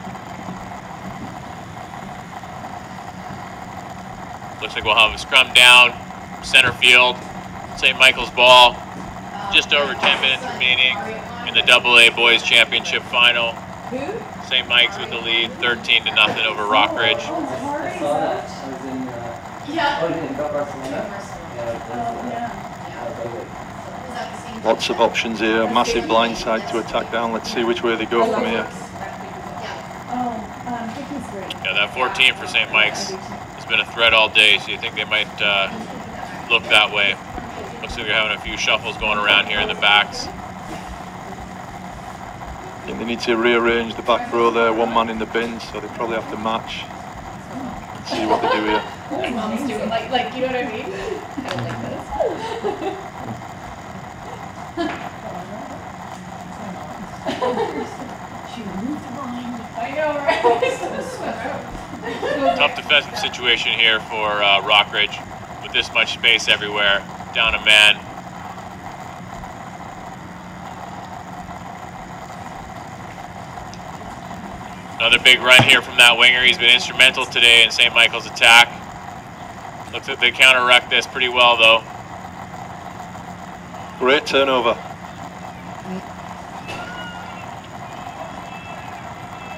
Looks like we'll have a scrum down, center field. St. Michael's ball. Just over 10 minutes remaining in the AA Boys Championship Final. St. Mike's with the lead, 13-0 over Rockridge. I saw that. I was in, in Barcelona. Lots of options here. Massive blind side to attack down. Let's see which way they go from here. Yeah, that 14 for St. Mike's has been a threat all day, so you think they might look that way. Looks like they're having a few shuffles going around here in the backs. I think they need to rearrange the back row there. One man in the bin, so they probably have to match. Let's see what they do here. Moms do it, like, you know what I mean? I don't like this. She moved behind. I know, right? Tough defensive situation here for Rockridge with this much space everywhere. Down a man. Another big run here from that winger. He's been instrumental today in St. Michael's attack. Looks like they counter-wrecked this pretty well, though. Great turnover.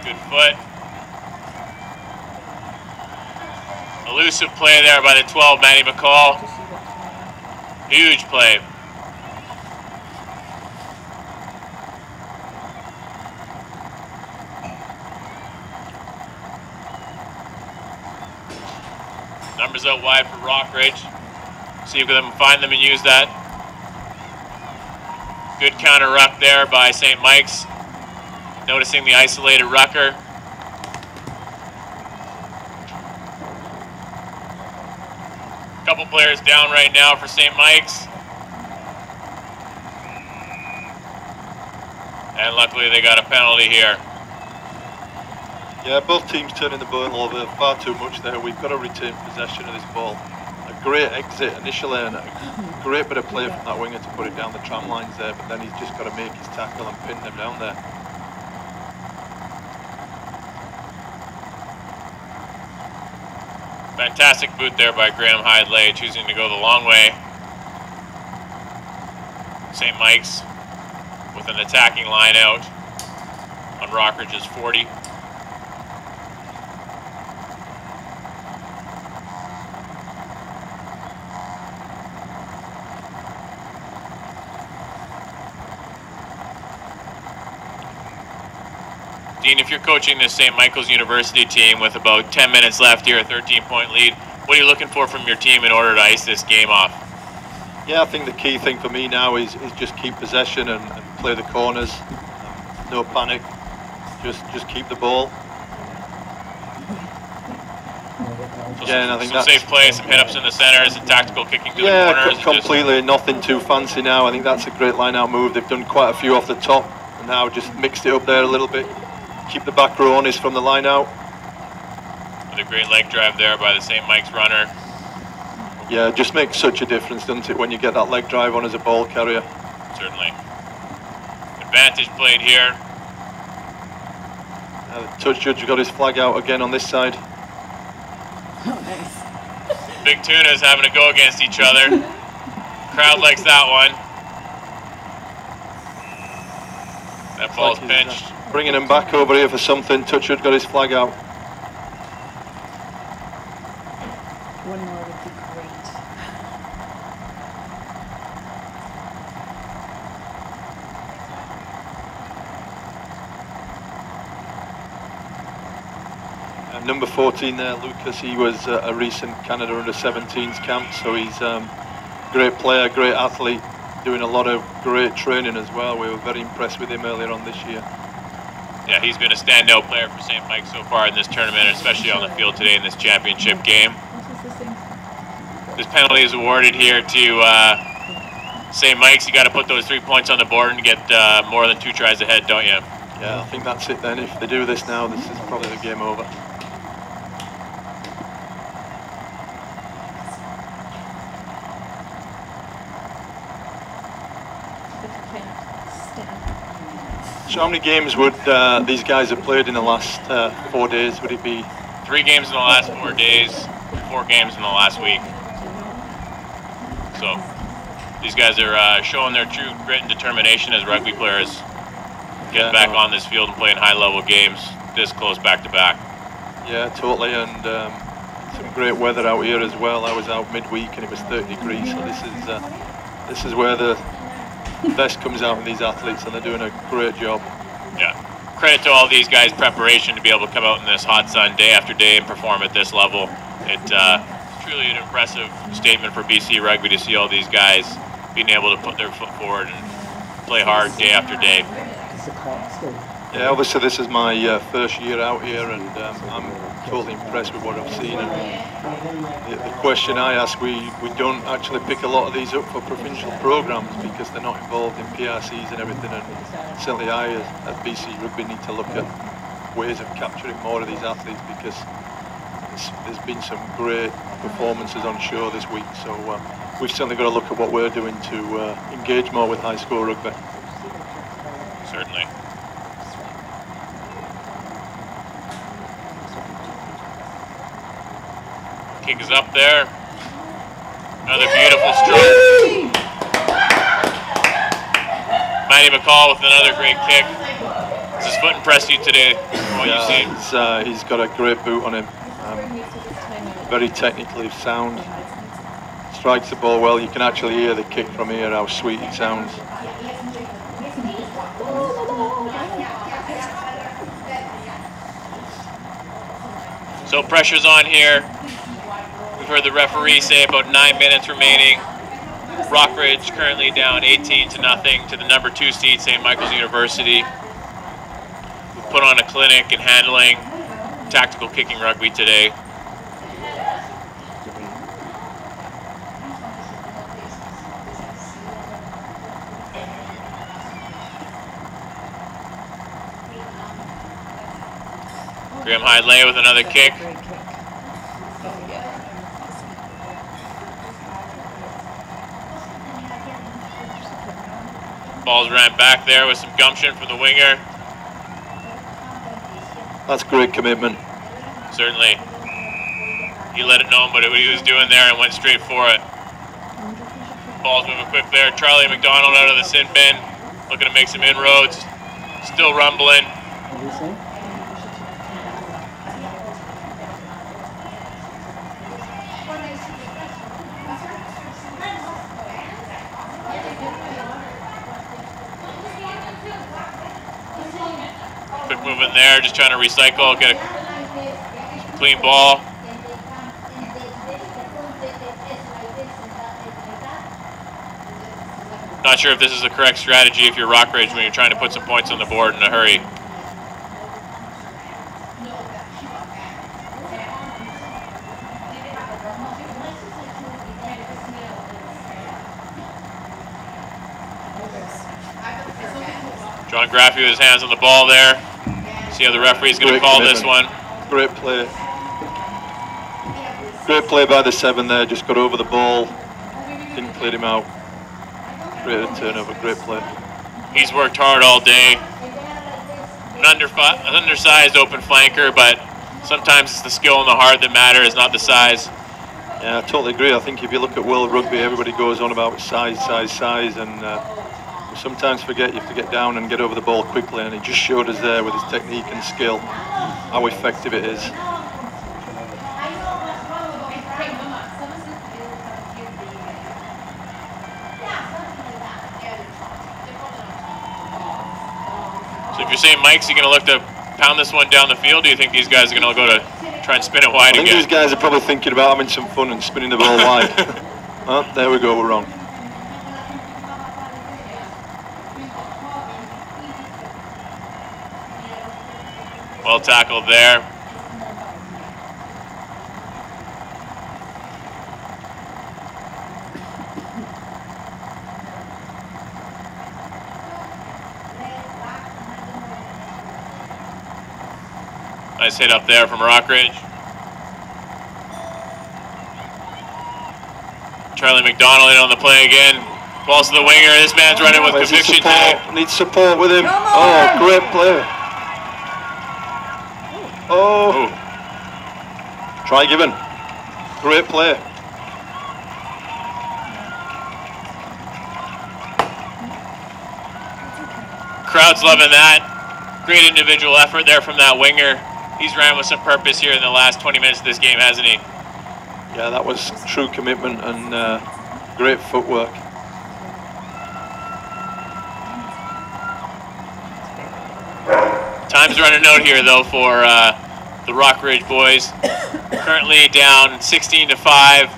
Good foot. Elusive play there by the 12, Matty McCall. Huge play. Numbers out wide for Rockridge. See if we can find them and use that. Good counter ruck there by St. Mike's. Noticing the isolated rucker. Couple players down right now for St. Mike's. And luckily they got a penalty here. Yeah, both teams turning the ball over far too much there. We've got to retain possession of this ball great exit initially and a great bit of play from that winger to put it down the tram lines there, but then he's just got to make his tackle and pin them down there. Fantastic boot there by Graham Hyde-Lay, choosing to go the long way. St. Mike's with an attacking line out on Rockridge's 40. Dean, if you're coaching this St. Michael's University team with about 10 minutes left here, a 13-point lead, what are you looking for from your team in order to ice this game off? Yeah, I think the key thing for me now is just keep possession and play the corners. No panic. Just keep the ball. So yeah, and I think some safe play, some hit-ups in the centers, and tactical kicking to the corners. Yeah, completely. Nothing too fancy now. I think that's a great line-out move. They've done quite a few off the top, and now just mixed it up there a little bit. Keep the back row honest from the line-out. With a great leg drive there by the St. Mike's runner. Yeah, it just makes such a difference, doesn't it, when you get that leg drive on as a ball carrier. Certainly. Advantage played here. The touch judge got his flag out again on this side. Oh, nice. Big Tunas having to go against each other. Crowd likes that one. That ball's pinched. Bringing him back over here for something. Touch judge got his flag out. One more would be great. Number 14 there, Lucas, he was a recent Canada Under-17s camp, so he's a great player, great athlete, doing a lot of great training as well. We were very impressed with him earlier on this year. Yeah, he's been a standout player for St. Mike so far in this tournament, especially on the field today in this championship game. This penalty is awarded here to St. Mike's. You got to put those 3 points on the board and get more than 2 tries ahead, don't you? Yeah, I think that's it then. If they do this now, this is probably the game over. So how many games would these guys have played in the last 4 days? Would it be 3 games in the last 4 days, 4 games in the last week? So these guys are showing their true grit and determination as rugby players, getting back on this field and playing high-level games this close back-to-back. Yeah, totally, and some great weather out here as well. I was out midweek and it was 30 degrees, so this is where the best comes out in these athletes, and they're doing a great job. Yeah, credit to all these guys' preparation to be able to come out in this hot sun day after day and perform at this level. It's truly an impressive statement for BC Rugby to see all these guys being able to put their foot forward and play hard day after day. Yeah, obviously this is my first year out here, and I'm totally impressed with what I've seen. And the question I ask, we don't actually pick a lot of these up for provincial programs because they're not involved in PRCs and everything, and certainly I, as BC Rugby, need to look at ways of capturing more of these athletes, because there's been some great performances on show this week, so we've certainly got to look at what we're doing to engage more with high school rugby. Certainly. Kick is up there. Another beautiful stroke. Matty McCall with another great kick. Is his foot impressed you today from what you've seen? He's got a great boot on him. Very technically sound. Strikes the ball well. You can actually hear the kick from here, how sweet it sounds. So pressure's on here. We've heard the referee say about 9 minutes remaining. Rockridge currently down 18-0 to the number 2 seed, St. Michael's University. We've put on a clinic in handling tactical kicking rugby today. Graham Hyde-Lay with another kick. Ball's ran back there with some gumption from the winger. That's great commitment. Certainly. He let it know what he was doing there and went straight for it. Ball's moving quick there. Charlie McDonald out of the sin bin, looking to make some inroads. Still rumbling. Quick movement there, just trying to recycle, get a clean ball. Not sure if this is the correct strategy if you're Rockridge when you're trying to put some points on the board in a hurry. John Graffey with his hands on the ball there. See how the referee's going to call this one. Great play. Great play by the 7 there, just got over the ball. Didn't clear him out. Great turnover, great play. He's worked hard all day. An undersized open flanker, but sometimes it's the skill and the heart that matters, not the size. Yeah, I totally agree. I think if you look at World Rugby, everybody goes on about size, and we sometimes forget you have to get down and get over the ball quickly, and he just showed us there with his technique and skill how effective it is. So if you're saying Mike's, you going to look to pound this one down the field? Do you think these guys are going to go to try and spin it wide again? I think these guys are probably thinking about having some fun and spinning the ball wide. Oh, there we go, we're wrong. Well tackled there. Nice hit up there from Rockridge. Charlie McDonald in on the play again. Balls to the winger. This man's running with conviction today. Needs support with him. Oh, great play. Oh. Try given. Great play. Crowd's loving that. Great individual effort there from that winger. He's ran with some purpose here in the last 20 minutes of this game, hasn't he? Yeah, that was true commitment and great footwork. Time's running out here, though, for the Rockridge boys. Currently down 16-5.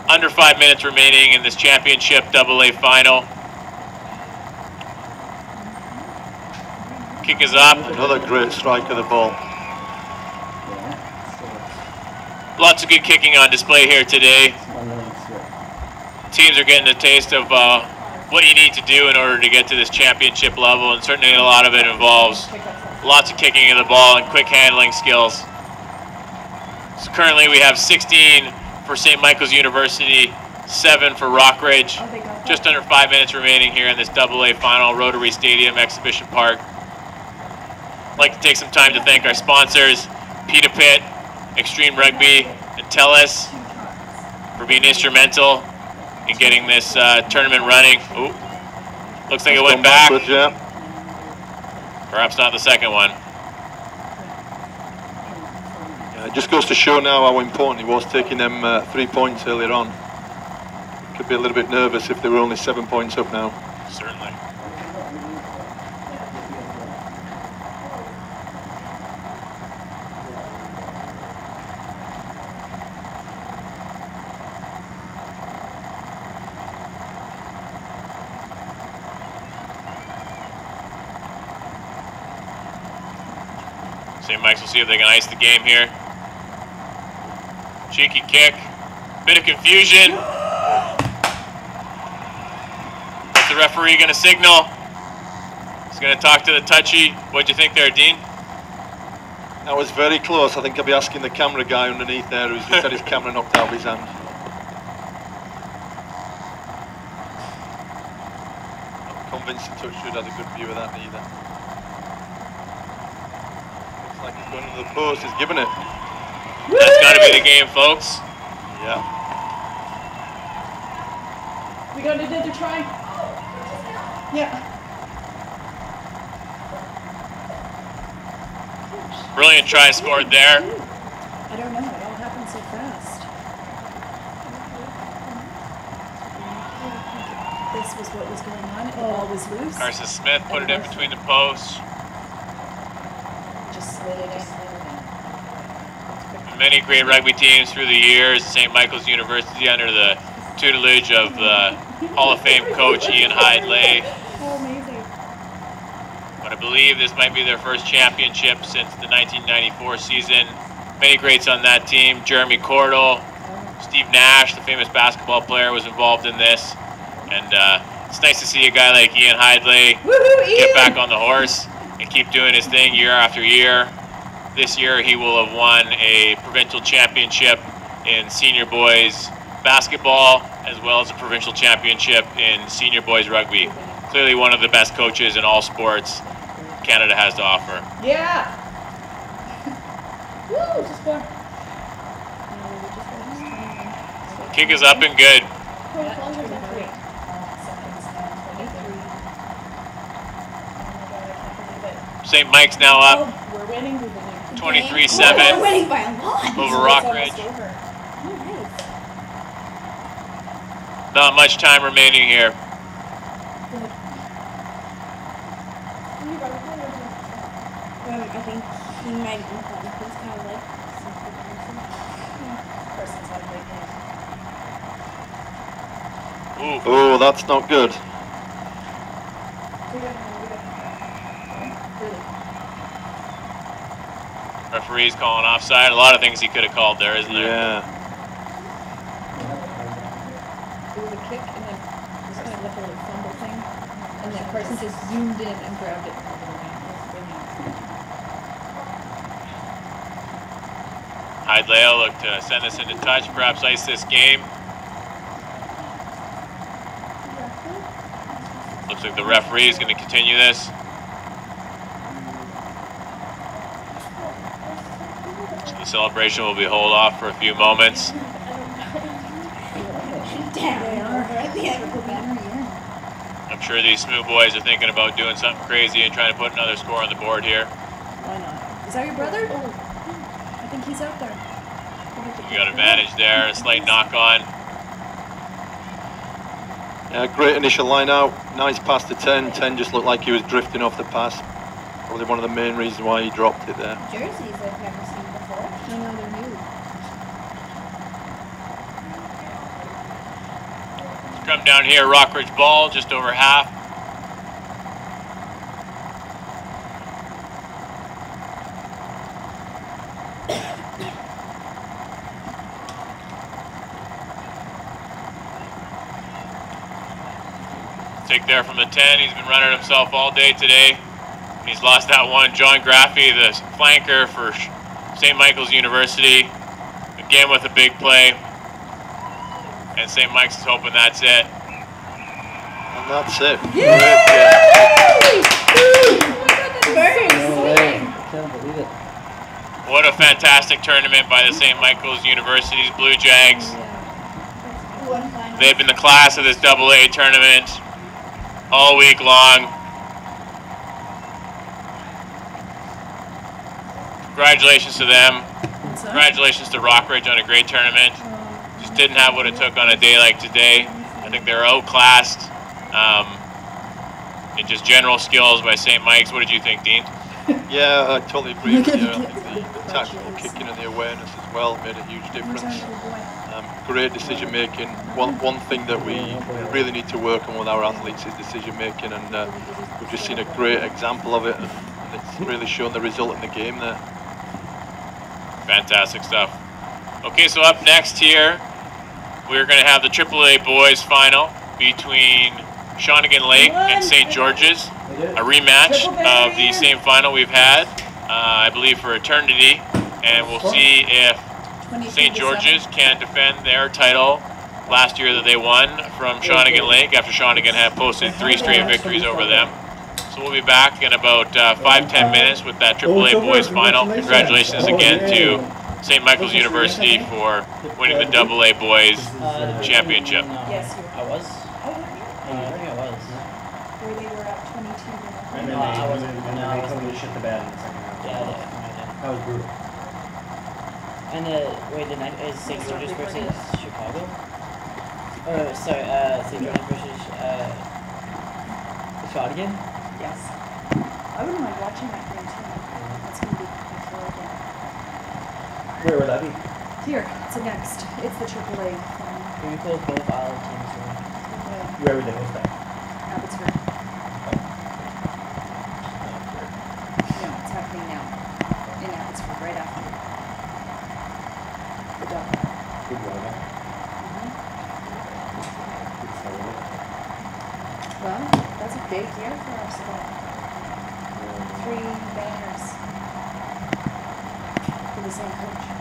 Under 5 minutes remaining in this championship AA final. Kick is up. Another great strike of the ball. Lots of good kicking on display here today. Teams are getting a taste of what you need to do in order to get to this championship level, and certainly a lot of it involves lots of kicking of the ball and quick handling skills. So currently we have 16 for St. Michael's University, 7 for Rockridge. Just under 5 minutes remaining here in this AA final, Rotary Stadium Exhibition Park. I'd like to take some time to thank our sponsors, Pita Pit, Extreme Rugby, and TELUS for being instrumental in getting this tournament running. Ooh, looks like it went back. Yeah. Perhaps not the second one. Yeah, it just goes to show now how important it was taking them 3 points earlier on. Could be a little bit nervous if they were only 7 points up now. Certainly. St. Mike's will see if they can ice the game here. Cheeky kick. Bit of confusion. What's the referee going to signal? He's going to talk to the touchy. What'd you think there, Dean? That was very close. I think I'll be asking the camera guy underneath there who's just had his camera knocked out of his hand. Vincent Touchwood had a good view of that neither. Looks like he's going to the post, he's given it. That's got to be the game, folks. Yeah. We got another try. Yeah. Brilliant try scored there. I don't know. It all happened so fast. This was what was going on. The ball was loose. Carson Smith put it in between the posts. Just slid it in. Many great rugby teams through the years. St. Michael's University under the tutelage of the Hall of Fame coach Ian Hyde-Lay. Oh, amazing. But I believe this might be their first championship since the 1994 season. Many greats on that team. Jeremy Cordell, Steve Nash, the famous basketball player, was involved in this. And it's nice to see a guy like Ian Hyde-Lay get back on the horse and keep doing his thing year after year. This year he will have won a provincial championship in senior boys basketball as well as a provincial championship in senior boys rugby. Clearly one of the best coaches in all sports Canada has to offer. Yeah. Woo, just one. Kick is up and good. St. Mike's now up. We're winning. 23-7 We're winning by a lot. over Rockridge. Not much time remaining here. I think he might be fun. He's kind of like Ooh. Oh, that's not good. Referee's calling offside. A lot of things he could have called there, isn't there? Yeah. It was a kick and then it was kind of like a little fumble thing. And then Carson just zoomed in and grabbed it. Hyde-Lay will look to send this into touch, perhaps ice this game. Looks like the referee is going to continue this. So the celebration will be hold off for a few moments. I'm sure these SMUS boys are thinking about doing something crazy and trying to put another score on the board here. Why not? Is that your brother? I think he's out there. We got advantage there, a slight knock on. Yeah, great initial line out. Nice pass to 10. 10 just looked like he was drifting off the pass. Probably one of the main reasons why he dropped it there. Jerseys I've never seen before. No, they're new. Come down here, Rockridge ball, just over half. Take there from the 10. He's been running himself all day today. He's lost that one. John Graffey, the flanker for St. Michael's University, again with a big play. And St. Mike's is hoping that's it. And that's it. Yay! No way. I can't believe it. What a fantastic tournament by the St. Michael's University's Blue Jags. They've been the class of this AA tournament all week long. Congratulations to them. Congratulations to Rockridge on a great tournament. Just didn't have what it took on a day like today. I think they were outclassed in just general skills by St. Mike's. What did you think, Dean? Yeah, I totally agree with you. I think the tactical kicking and the awareness as well made a huge difference. Great decision making. One thing that we really need to work on with our athletes is decision making, and we've just seen a great example of it, and it's really shown the result in the game there. Fantastic stuff. Okay, so up next here, we're going to have the AAA boys final between Shawnigan Lake and St. George's, a rematch of the same final we've had, I believe, for eternity, and we'll see if St. George's can defend their title last year that they won from Shawnigan Lake after Shawnigan had posted 3 straight victories over them. So we'll be back in about 5-10 minutes with that AAA boys final. Congratulations again to St. Michael's University for winning the AA boys championship. Yes, you I was. Oh, were you? I think I was. Where they were up 22 And then I they wasn't- and no, then I they told me wasn't. to shit the bed in the second round. Yeah, I did. That was brutal. And wait, the next is St. George's versus Chicago? Or sorry, St. George's versus Shawnigan? Yes. I wouldn't mind watching that game too. That's going to be cool again. Where would that be? Here, it's the next. It's the AAA final. Can we close both our teams? Where would they host that? Abbotsford. No, it's happening now. In Abbotsford, right after. The dog. Good one. Well, that's a big year for our squad. 3 banners for the same coach.